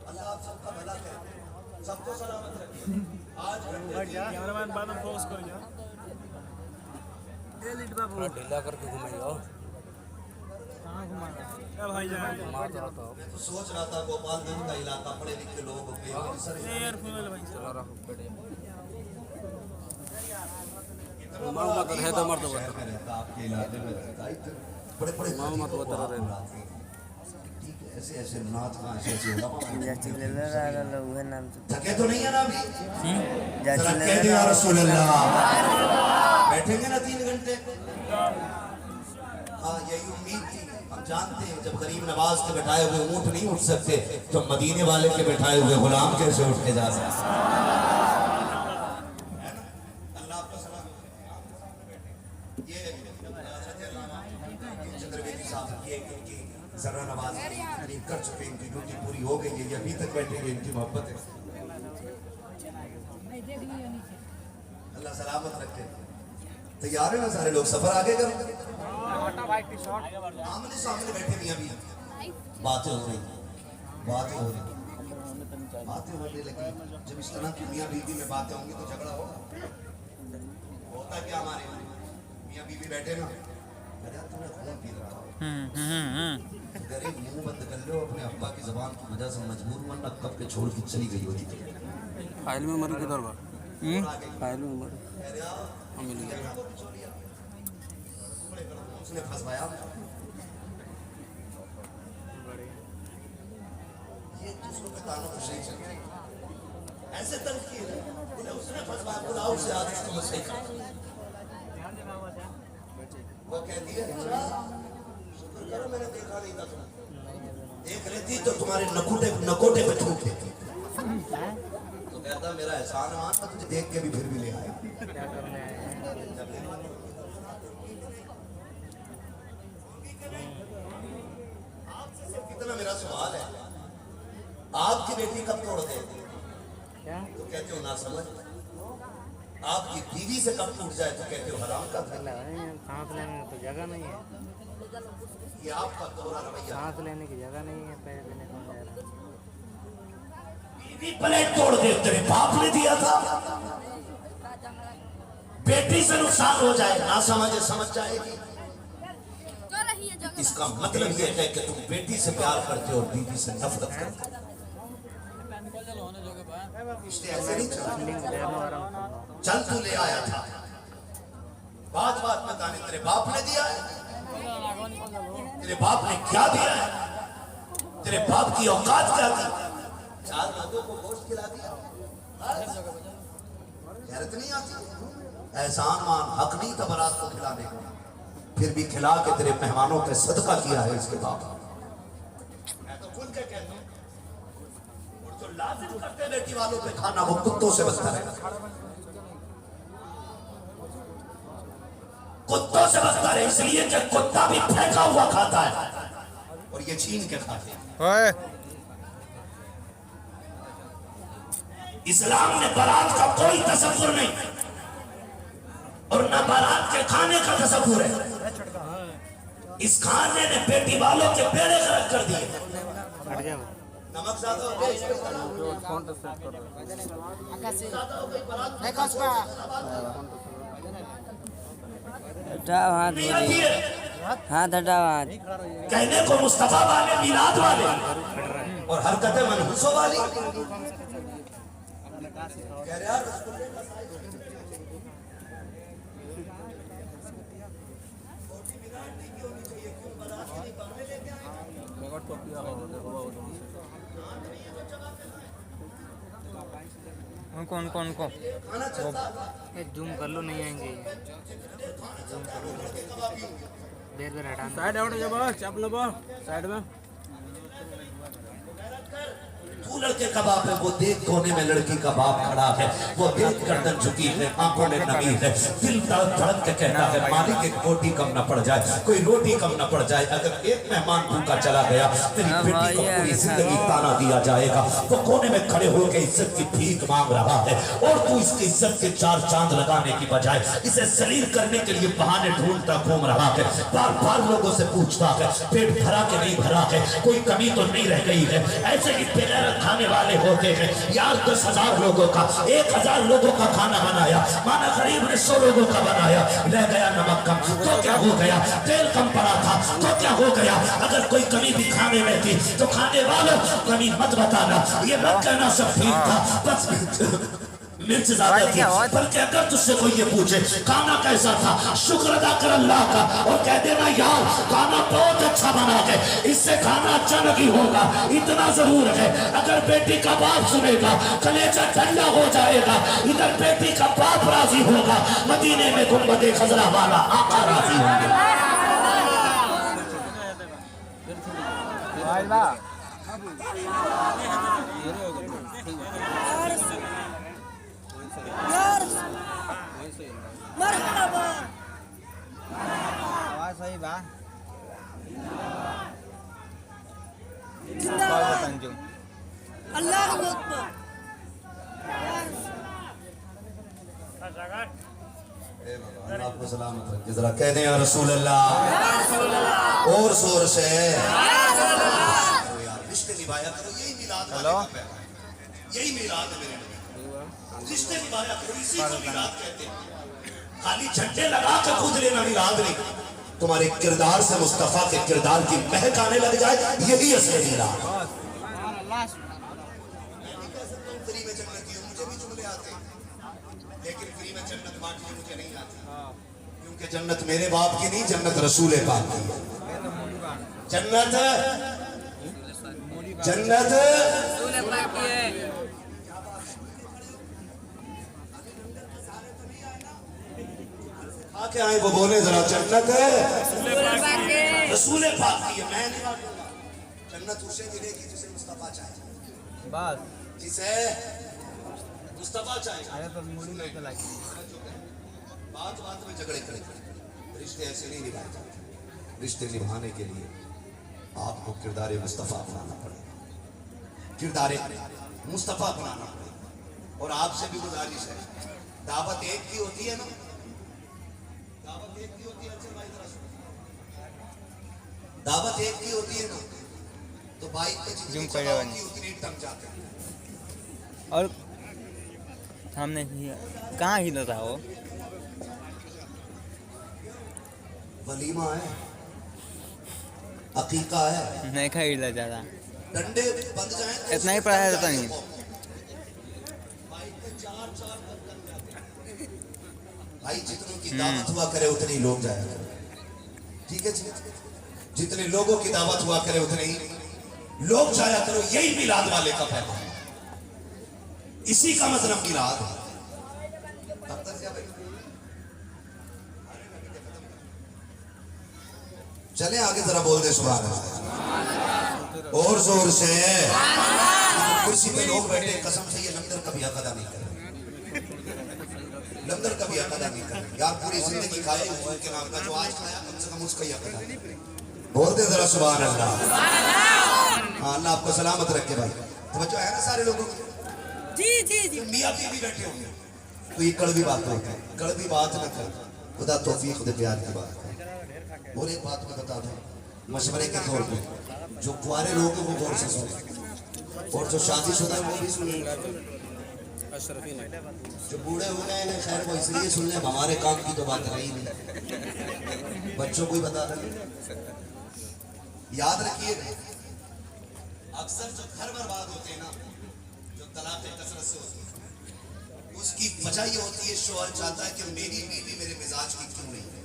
अल्लाह आप सबका भला करे, सबको सलामत रखे। आज कैमरामैन बाद में फोकस कर जा, थोड़ा ढीला करके घुमाइए। कहां घुमाएगा ए भाई जान, मार रहा था मैं तो सोच रहा था गोपालगंज का इलाका पढ़े लिखे लोग यार फोन भाई चला रहा बढ़िया मामा कर है तो मर दो आपके इलाके में बड़े बड़े मामा तो बता रहे ऐसे ऐसे नाथ का ऐसे जाची ले ले रहा वो नाम से थके तो नहीं है ना अभी, जाची जरा ले कह दे या रसूल अल्लाह। बैठेंगे ना 3 घंटे। हाँ यही उम्मीद थी, हम जानते हैं जब गरीब नवाज के बैठाए हुए ऊंट नहीं उठ सकते तो मदीने वाले के बैठाए हुए गुलाम कैसे उठ के जा सकते। अल्लाह आपको सलाम। ये चंद्रवेदी साहब ये इनकी जर्रा नवाज कर चुके, इनकी ड्यूटी पूरी हो गई है, ये अभी तक बैठेंगे, इनकी मोहब्बत है। अल्लाह सलामत रखे। तैयार है ना सारे लोग, सफर आगे करो। आमने सामने बैठे मियां भी बातें हो रही बातें होने लगी। जब इस तरह की मियां बीवी में बातें होंगी तो झगड़ा होगा। होता क्या हमारे मियां बीवी बैठे ना, अरे तुम्हें खून पी रहा हो, गरीब मुंह बंद कर लो, अपने अब्बा की जुबान की वजह से मजबूर वरना कब के छोड़ के चली गई होती। फाइल में मरी किधर बा? फाइल में मरी उसने फंसवाया। ये दूसरों के तानों को सही चलते ऐसे तनकीर है, बोले उसने फंसवाया, बोला उससे आज उसको सही कर। वो कहती है शुक्र करो मैंने देखा नहीं था, तुम देख लेती तो तुम्हारे नकोटे पे ठोक देती। तो कहता मेरा एहसान मान, तुझे देख के भी फिर भी ले आया। इतना मेरा सवाल है, आपकी बेटी कब तोड़ दे? तो कहते हो ना समझ। आपकी बीवी से कब टूट जाए तो कहते हो हराम का धन। सांस लेने की तो जगह नहीं है, ये आपका दोहरा रवैया। सांस लेने की जगह नहीं है, पैर देने को जा रहा। बीवी प्लेट तोड़ दे, तेरे बाप ने दिया था। बेटी से नुकसान हो जाए, ना समझे समझ जाएगी। इसका मतलब यह है कि तुम बेटी से प्यार करते हो और बीवी से नफरत करते हो। इसलिए ऐसे नहीं चल तू ले आया था, बात में ताने तेरे बाप ने दिया है, तेरे बाप ने क्या दिया है, तेरे बाप की औकात क्या थी? 4 लोगों को गोश्त खिला दिया, गैरत नहीं आती। एहसान मान, हक नहीं था बारात को खिलाने का, फिर भी खिला के तेरे मेहमानों पे सदका किया है इसके बाद। मैं तो खुल के कहता हूं, और जो लाजिम करते बेटी वालों पे खाना वो कुत्तों से बदतर है, कुत्तों से बदतर है। इसलिए कि कुत्ता भी फेंका हुआ खाता है और ये छीन के खाते हैं। इस्लाम ने बारात का कोई तसव्वुर नहीं और न बारात के खाने का तसव्वुर है। इस खाने ने बेटी वालों के बेड़े गर्क कर दिए। नमक ज्यादा हो गया, हाथ हटाओ हाथ। कहने को मुस्तफा वाले, मिलाद वाले और हरकतें मनहूसों वाली। कह रहे यार उनको जूम कर लो, नहीं आएंगे। देर हटाना। साइड आउट जब चाप लो साइड में। तू लड़के का बाप है, वो देख कोने में लड़की का बाप खड़ा है, वो देख गर्दन झुकी है, आंखों में नमी है, दिल धड़क के कहता है मालिक एक रोटी कम न पड़ जाए, कोई रोटी कम न पड़ जाए। अगर एक मेहमान भूखा चला गया, तेरी बेटी को पूरी जिंदगी ताना दिया जाएगा। वो कोने में खड़े होकर इज्जत की भीख मांग रहा है और तू इसकी इज्जत के 4 चांद लगाने की बजाय इसे जलील करने के लिए बहाने ढूंढता घूम रहा है। बार बार लोगों से पूछता है पेट भरा के नहीं भरा है, कोई कमी तो नहीं रह गई है। ऐसे ही बेगैर खाने वाले होते हैं यार। 10,000 लोगों का 1,000 लोगों का खाना बनाया, माना गरीब ने 100 लोगों का बनाया, रह गया नमक कम तो क्या हो गया, तेल कम पड़ा था तो क्या हो गया। अगर कोई कमी भी खाने में थी तो खाने वालों कमी मत बताना, ये मत कहना सब ठीक था, बस मिर्च ज्यादा थी। बल्कि अगर तुझसे कोई ये पूछे खाना कैसा था, शुक्र अदा कर अल्लाह का और कह देना यार खाना बहुत अच्छा बना है, इससे खाना अच्छा नहीं होगा। इतना जरूर है अगर बेटी का बाप सुनेगा कलेजा ठंडा हो जाएगा। इधर बेटी का बाप राजी होगा, मदीने में गुंबदे खजरा वाला आका राजी होंगे। आवाज सही बा अल्लाह अकबर। अल्लाह आपको सलामत रखे। जरा कह दें या रसूल अल्लाह, और जोर से यार रिश्ते निभाया करो, यही मिलाद वाले का पैगाम है। यही मिलाद है मेरे नबी। रिश्ते निभाया करो, इसी को मिलाद कहते हैं। खाली झंडे लगा के कूद लेना मिलाद नहीं। तुम्हारे किरदार से मुस्तफा के किरदार की महक आने लग जाए, यही असली मिलाद। फ्री में जन्नती हूं, मुझे भी जुमले आते हैं, लेकिन फ्री में जन्नत बांटनी मुझे नहीं आती, क्योंकि जन्नत मेरे बाप की नहीं, जन्नत रसूल पाक की है। जन्नत जन्नत आके आए वो बोले जरा, जन्नत रसूल पाक की है। मैं नहीं बांटूंगा। जन्नत उसे मिलेगी जिसे मुस्तफा चाहे, बस जिसे मुस्तफा चाहे। अरे तो मूड़ी लेके लाइक बात बात में झगड़े करे, रिश्ते ऐसे नहीं निभाए जाते। रिश्ते निभाने के लिए आपको किरदार मुस्तफा अपनाना पड़ेगा, किरदार मुस्तफा अपनाना पड़ेगा। और आपसे भी गुजारिश है, दावत एक की होती है ना, दावत एक की होती है। अच्छा भाई जरा सुनो, दावत एक की होती है ना, तो बाइक पे जितनी जगह होती है उतनी टंग जाते हैं। और सामने कहाँ हिला था वो? वलीमा है, अकीका है, नहीं खा हिला ज्यादा, डंडे बंद जाएं तो इतना ही पढ़ाया जाता नहीं। भाई जितनों की दावत हुआ करे उतने ही लोग जाया करें, ठीक है जी। जितने लोगों की दावत हुआ करे उतने ही लोग जाया करो, यही मिलाद वाले का पैगाम, इसी का मतलब मिलाद है। तब तक क्या भाई, चले आगे जरा बोल दे सुभान अल्लाह, और जोर से। कुर्सी पे लोग बैठे, कसम से ये लंगर कभी हक अदा नहीं कर, लंगर कभी हक अदा नहीं कर यार। पूरी जिंदगी खाए उनके नाम का, जो आज खाया कम से कम उसका ही हक अदा। बोल दे जरा सुभान अल्लाह। हाँ, अल्लाह आपको सलामत रखे भाई। तो बच्चों है ना सारे लोगों को, जी जी जी। मियाँ बीवी बैठे होंगे, तो ये कड़वी बात होती है, कड़वी बात न कर, खुदा तौफीक दे, प्यार की बात कर। और एक बात मैं बता दूं मशवरे के तौर पे, जो कुआरे लोग हैं वो गौर से सुने, और जो शादीशुदा है वो भी सुने। जो बूढ़े हो गए हैं खैर वो इसलिए सुन ले, हमारे काम की तो बात रही नहीं, बच्चों को ही बता दें। याद रखिएगा, अक्सर जो घर बर्बाद होते हैं ना, जो तलाक कसरत से होती है, उसकी वजह ये होती है, शौहर चाहता है कि मेरी बीवी मेरे मिजाज की क्यों नहीं है,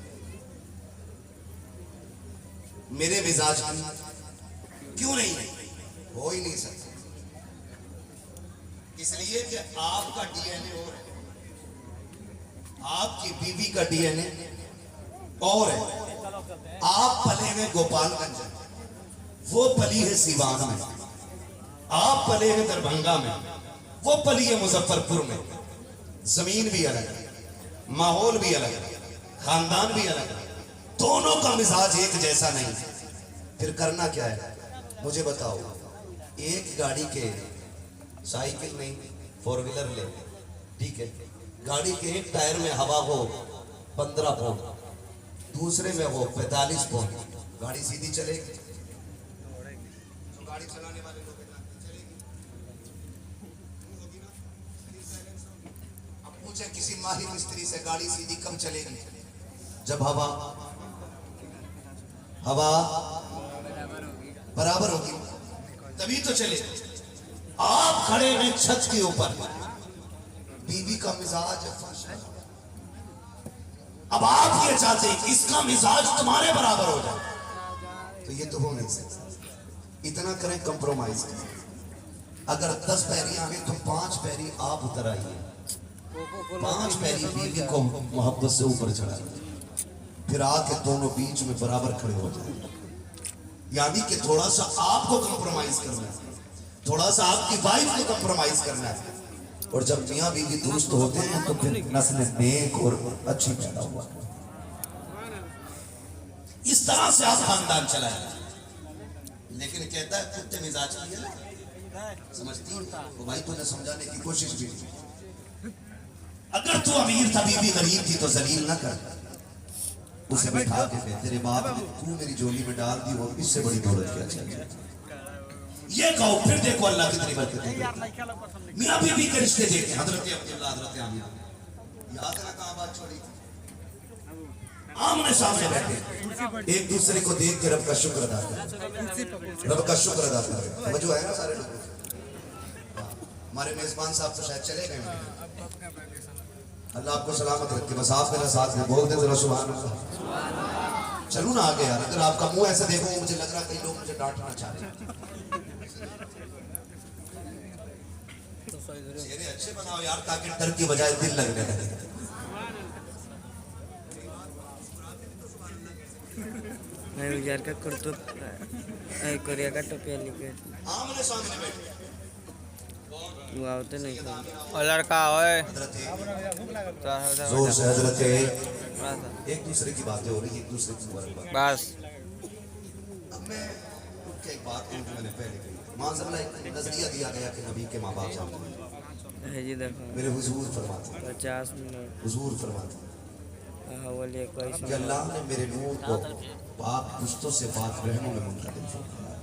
मेरे मिजाज की क्यों नहीं है, हो ही नहीं सकता। इसलिए कि आपका डीएनए और है, आपकी बीवी का डीएनए और है। आप पले हैं गोपालगंज, वो पली है सीवान में, आप पले हैं दरभंगा में, वो पली है मुजफ्फरपुर में। जमीन भी अलग है, माहौल भी अलग है, खानदान भी अलग है, दोनों का मिजाज एक जैसा नहीं। फिर करना क्या है मुझे बताओ। एक गाड़ी के, साइकिल नहीं फोर व्हीलर ले, ठीक है, गाड़ी के एक टायर में हवा हो 15 पौंड, दूसरे में हो 45 पौंड, गाड़ी सीधी चलेगी? जो गाड़ी चलाने वाले लोग चलेगी? अब पूछे किसी माहिर मिस्त्री से, गाड़ी सीधी कब चलेगी? जब हवा बराबर होगी, तभी तो चले। आप खड़े हैं छत के ऊपर, बीवी का मिजाज है, अब आप ये चाहते हैं इसका मिजाज तुम्हारे बराबर हो जाए, तो ये तो हो नहीं सकता। इतना करें कंप्रोमाइज करें। अगर 10 पैरियां हैं तो 5 पैरी आप उतर आइए, 5 पैरी बीवी को मोहब्बत से ऊपर चढ़ाइए, फिर आके दोनों बीच में बराबर खड़े हो जाए। यानी कि थोड़ा सा आपको कंप्रोमाइज करना है, थोड़ा सा आपकी वाइफ को कंप्रोमाइज करना है। और जब मियाँ बीवी दुरुस्त होते हैं तो फिर नस्ल नेक और अच्छी पैदा हुआ। इस तरह से आप खानदान चलाएंगे। लेकिन कहता है कुत्ते मिजाज की है ना, समझती वो भाई तुझे समझाने की कोशिश भी की। अगर तू अमीर था बीवी गरीब थी तो जलील ना कर, उसे बैठा के कह तेरे बाप ने तू मेरी झोली में डाल दी, और इससे बड़ी दौलत क्या चाहिए। ये कहो फिर देखो अल्लाह कितनी बरकत है। मियां बीवी के रिश्ते देखे हजरत अब्दुल्ला हजरत आमिना, याद है ना कहां बात छोड़ी थी। आमने सामने बैठे एक दूसरे को देख के रब का शुक्र अदा कर, रब का शुक्र अदा कर। समझो है ना सारे लोग। हमारे मेजबान साहब तो शायद चले गए होंगे, अल्लाह आपको सलामत रखे। बस आप मेरा साथ में बोल दे जरा सुभान अल्लाह। चलू ना आगे यार, अगर आपका मुंह ऐसे देखो मुझे लग रहा है कई लोग मुझे डांटना चाह रहे हैं। चेहरे अच्छे बनाओ यार ताकि डर की बजाय दिल लगने लगे। मैं उजार का कुर्तो कोरिया का टोपिया लेके आमने सामने बैठे वो आवते नहीं था। और लड़का ओए जोर से हजरत एक दूसरे की बातें हो रही है, एक दूसरे की मुबारकबाद। बस अब मैं उठ के एक बात कहूं जो मैंने पहले कही, माज़अल्लाह एक नजरिया दिया गया कि नबी के माँ बाप सामने है जी देखो मेरे हुजूर फरमाते 50 मिनट हुजूर फरमाते बोलिए कोई कि अल्लाह ने मेरे नूर को पाक पुश्तों से पाक रहनों में मुंतकिल फरमाया।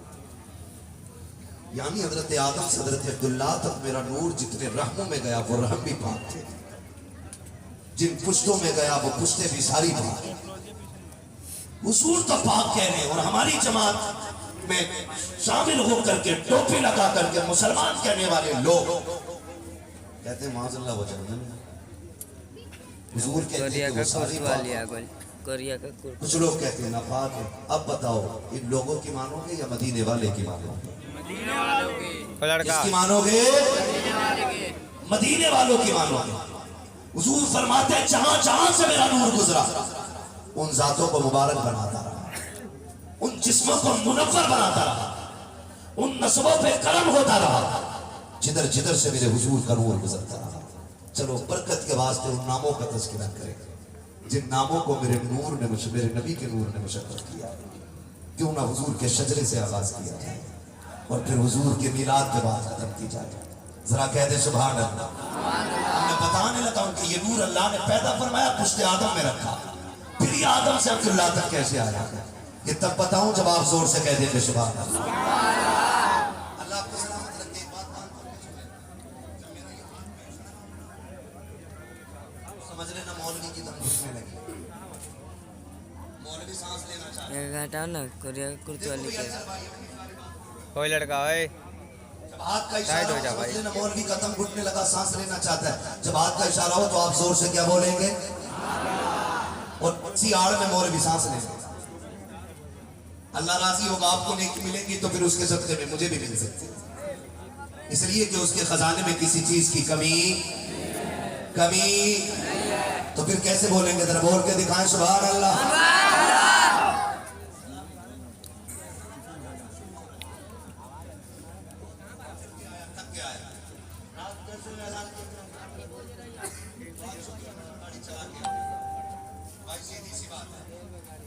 यानी हजरत आदम से हजरत अब्दुल्ला तक मेरा नूर जितने रहमों में गया वो रहम भी पाक थे, जिन पुश्तों में गया वो पुश्तें भी सारी पाक। हुजूर तो पाक कह रहे हैं, और हमारी जमात में शामिल होकर के टोपी लगा करके मुसलमान कहने वाले लोग कहते हैं माज़अल्लाह वो जहन्नम है। हुजूर कहते हैं कि वो सारी पाक। कोरिया का कुर्ता कुछ लोग कहते हैं नापाक है। अब बताओ इन लोगों की मानोगे या मदीने वाले की मानोगे? और लड़का किसकी मानोगे? मदीने वालों की मानोगे। हुजूर फरमाते हैं जहां जहां से मेरा नूर गुजरा उन जातों को मुबारक बनाता रहा, उन जिस्मों को मुनव्वर बनाता रहा, उन नस्बों पे करम होता रहा, जिधर जिधर से मेरे हुजूर का नूर गुजरता रहा। चलो बरकत के वास्ते उन नामों का तज़किरा करें जिन नामों को मेरे नूर ने मेरे नबी के नूर ने मुशर्रफ किया। क्यों ना हुजूर के शजरे से आगाज किया जाए और फिर हुजूर के मिलाद के बाद खत्म की जाए। जरा कह दे सुभान अल्लाह। मैं बताने लगा हूं कि ये नूर अल्लाह ने पैदा फरमाया, पुश्ते आदम में रखा, फिर ये आदम से अब्दुल्ला तक कैसे आया ये तब बताऊं जब आप जोर से कह देंगे सुभान अल्लाह। अल्लाह आपको सलामत रखे। समझ लेना मौलवी की दम घुसने लगी, मौलवी सांस लेना चाहते हैं। हटाओ ना कोरिया का कुर्ता लेके कोई लड़का ओए हाथ का साइड इशारा हो जा समझ भाई। लेना मौलवी का दम घुटने लगा, सांस लेना चाहता है। जब हाथ का इशारा हो तो आप जोर से क्या बोलेंगे? और इसी आड़ में मौलवी सांस लेंगे। अल्लाह राजी होगा, आपको नेकी मिलेगी तो फिर उसके सदक़े में मुझे भी मिल सकती है, इसलिए कि उसके खजाने में किसी चीज की कमी तो फिर कैसे बोलेंगे? जरा बोल के दिखाएं सुभान अल्लाह।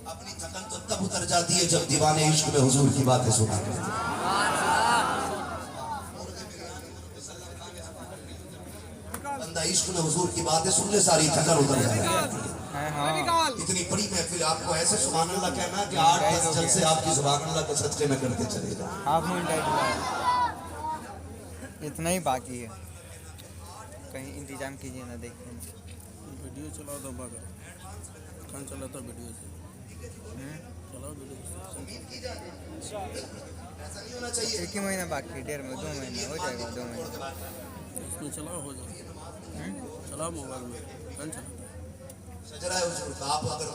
अपनी थकन तो तब उतर जाती है जब दीवाने इश्क में हुजूर की बातें सुना। बंदा इश्क में हुजूर की बातें सुन ले सारी थकन उतर जाती है। इतनी बड़ी महफिल, आपको ऐसे सुभान अल्लाह कहना है कि 8-10 जलसे आपकी सुभान अल्लाह के सदके में करके चलेगा। हाफ मिनट इतना ही बाकी है, कहीं इंतजाम कीजिए ना। देखिए वीडियो चलाओ तो बगर कौन चलाता वीडियो से चलाओ वीडियो ऐसा नहीं होना चाहिए। 1 ही महीना बाकी, 1.5 महीना हो जाएगा, 2 महीना इसमें चलाओ हो जाए, चलाओ मोबाइल में कौन चलाता शजरा है हुजूर का। आप अगर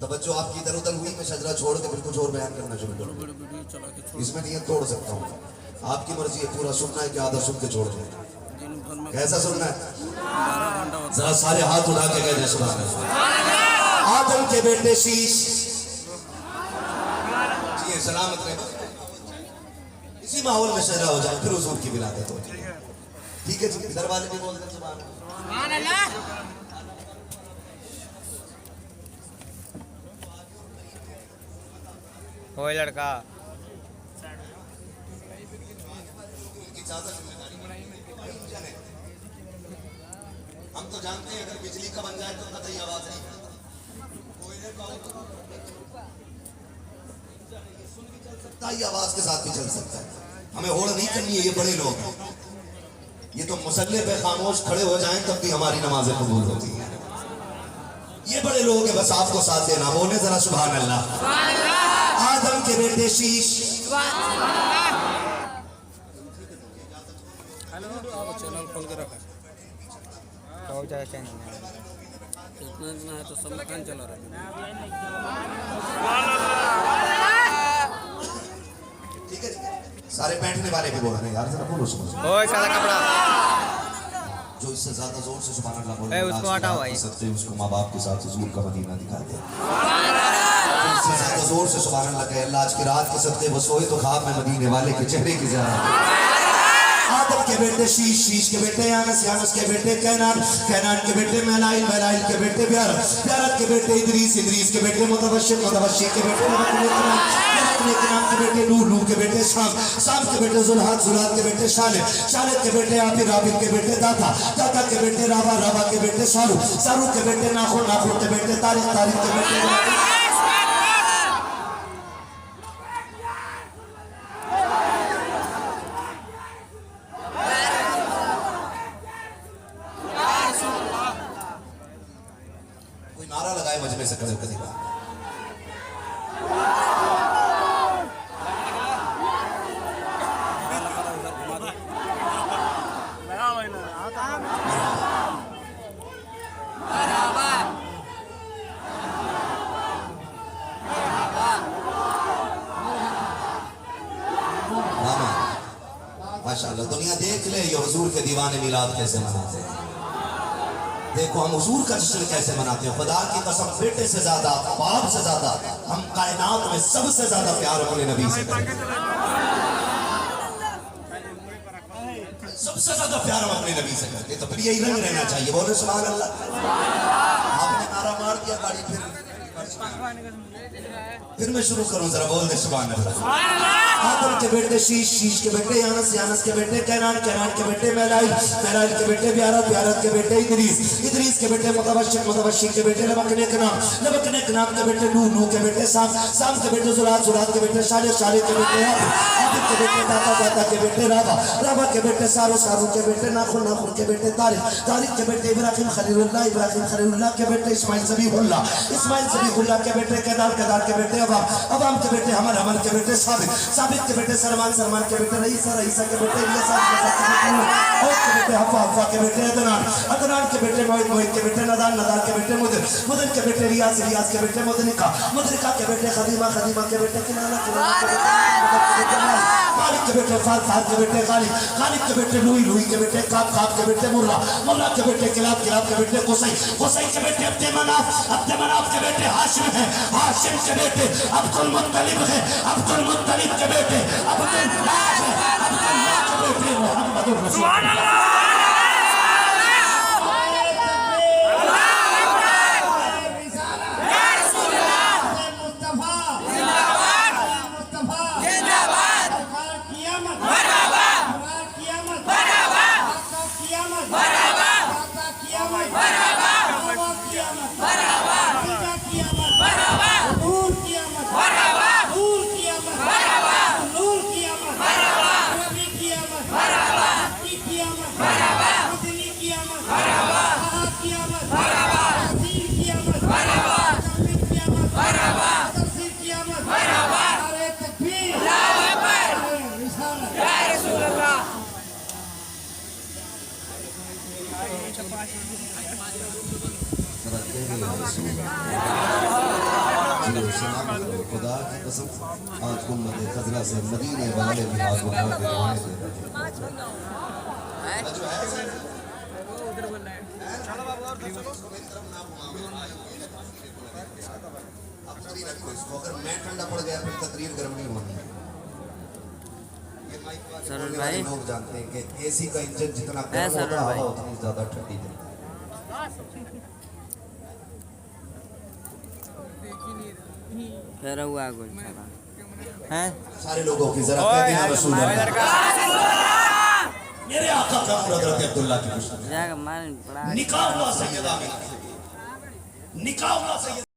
तवज्जो आपकी इधर उधर हुई, मैं शजरा छोड़ के फिर कुछ और बयान करना शुरू करूँ। वीडियो चला के छोड़ इसमें नियत तोड़ सकता हूँ, आपकी मर्जी है। पूरा सुनना है कि आधा सुन के छोड़ दें? दिन भर में कैसा सुनना है? 12 घंटा होता जरा सारे हाथ उठा के कहते सुभान अल्लाह। आदम के बेटे शीश, सलामत रहे, इसी माहौल में शहरा हो जाए, फिर हुजूर की विलादत हो जाए। ठीक है जी, इधर वाले भी बोलते हैं सुभान अल्लाह। ओए लड़का हम तो जानते हैं अगर बिजली का बन जाए तो कतई आवाज नहीं सकता, ये आवाज के साथ भी चल सकता है। हमें होड़ नहीं करनी है, ये बड़े लोग हैं, ये तो मुसल्ले पे खामोश खड़े हो जाएं तब भी हमारी नमाजें कबूल होती हैं। ये बड़े लोग हैं, बस आपको साथ देना। बोले जरा सुभान अल्लाह। आदम के बेटे शीश, चैनल खोल के रखा बहुत ज़्यादा चैनल है। इतना इतना है तो सब कान चला रहा है। ठीक है जी, सारे बैठने वाले भी बोल रहे हैं यार, जरा बोलो सुनो। ओए साला कपड़ा जो इससे ज्यादा जोर से सुभान अल्लाह बोले, ए, उसको हटाओ भाई। सकते हैं उसको माँ बाप के साथ हुजूर का मदीना दिखाते हैं। इससे ज्यादा जोर से सुभान अल्लाह कहे, अल्लाह आज की रात के सदके वो सोए तो ख्वाब में मदीने वाले के चेहरे की ज़ियारत। आदम के बेटे शीश, शीश के बेटे यानस, यानस के बेटे कैनान, कैनान के बेटे मैलाइल, मैलाइल के बेटे ब्यारत, ब्यारत के बेटे इदरीस, इदरीस के बेटे मुतवश्शिर, मुतवश्शिर के बेटे नेकनाम के बेटे नूह, नूह के बेटे शाम, शाम के बेटे जुल्हाद, जुल्हाद के बेटे शालिद, शालिद के बेटे आबिद, आबिद के बेटे दाता, दाता के बेटे रावा, रावा के बेटे सारू, सारू के बेटे नाखुन, नाखुन के बेटे तारिक, तारिक के बेटे नारा लगाए मजमे से कदम कदम। माशाअल्लाह, दुनिया देख ले ये हुजूर के दीवाने मिलाद कैसे मनाते हैं। देखो हम हुजूर का जश्न कैसे मनाते हैं। खुदा की कसम, बेटे से ज्यादा, बाप से ज्यादा, हम कायनात में सबसे ज्यादा प्यार अपने नबी से करते हैं। सबसे ज्यादा प्यार हम अपने नबी से करते हैं, तो फिर यही रंग रहना चाहिए। बोले सुभान अल्लाह। आपने नारा मार दिया, गाड़ी फिर मैं शुरू करूं, जरा बोल दे सुभान अल्लाह। आदम के बेटे शीश, शीश के बेटे यानस, यानस के बेटे कैनान, कैनान के बेटे मैलाइल, मैलाइल के बेटे ब्यारत, ब्यारत के बेटे इदरीस, इदरीस के बेटे मुतवश्शिर, मुतवश्शिर के बेटे लबकने के नाम, लबकने के नाम के बेटे नूह, नूह के बेटे शाम, शाम के बेटे जुल्हाद, जुल्हाद के बेटे शालिद, शालिद के बेटे आबिद, आबिद के बेटे दाता, दाता के बेटे रावा, रावा के बेटे सारू, सारू के बेटे नाखुन, नाखुन के बेटे तारिक, तारिक के बेटे इब्राहिम खलीलुल्लाह, इब्राहिम खलीलुल्लाह के बेटे इस्माइल ज़बीहुल्लाह, इस्माइल ज़बीहुल्लाह के बेटे केदार, केदार के बेटे अवाम, अवाम के बेटे हमर, हमर के बेटे साबित, साबित के बेटे सलमान, सलमान के बेटे रईसा, रईसा के बेटे इलियास, इलियास के बेटे नूह, और के बेटे हफ़ा, हफ़ा के बेटे अदनान, अदनान के बेटे मोहित, मोहित के बेटे नदान, नदान के बेटे मुदर, मुदर के बेटे रियाज, रियाज के बेटे मुदरिका, मुदरिका के बेटे खदीमा, खदीमा के बेटे किनाना, किनाना के बेटे मालिक के बेटे फाल, फाल के बेटे गालिब, गालिब के बेटे लुई, लुई के बेटे काब, काब के बेटे मुर्रा, मुर्रा के बेटे किलाब, किलाब के बेटे कुसै, कुसै के बेटे अब्दे मनाफ, अब्दे मनाफ के बेटे हाशिम है, हाशिम के बेटे अब्दुल मुत्तलिब है, अब्दुल मुत्तलिब के बेटे अब्दुल्लाह है, अब्दुल्लाह के बेटे मोहम्मद रसूल अल्लाह। खुदा की कसम, आज उम्मत खजरा से मदीने वाले भी आज वो मौत के रिवायत दे रहे हैं। आप तकरीर रखो इसको, अगर मैं ठंडा पड़ गया फिर तकरीर गर्म नहीं होनी है। ये माइक वाले सरोज बोलने भाई। वाले लोग जानते हैं कि एसी का इंजन जितना है गर्म सरोज होता है भाई। हवा उतनी ज्यादा ठंडी है। फिर हुआ कुछ साला। हैं सारे लोगों की जरा ओए कहते हैं रसूल हमारे अल्लाह। लड़का मेरे आका का हजरत अब्दुल्ला की खुशखबरी। जाकर मार पड़ा निकाह हुआ सैयदा आमिना, निकाह हुआ सैयदा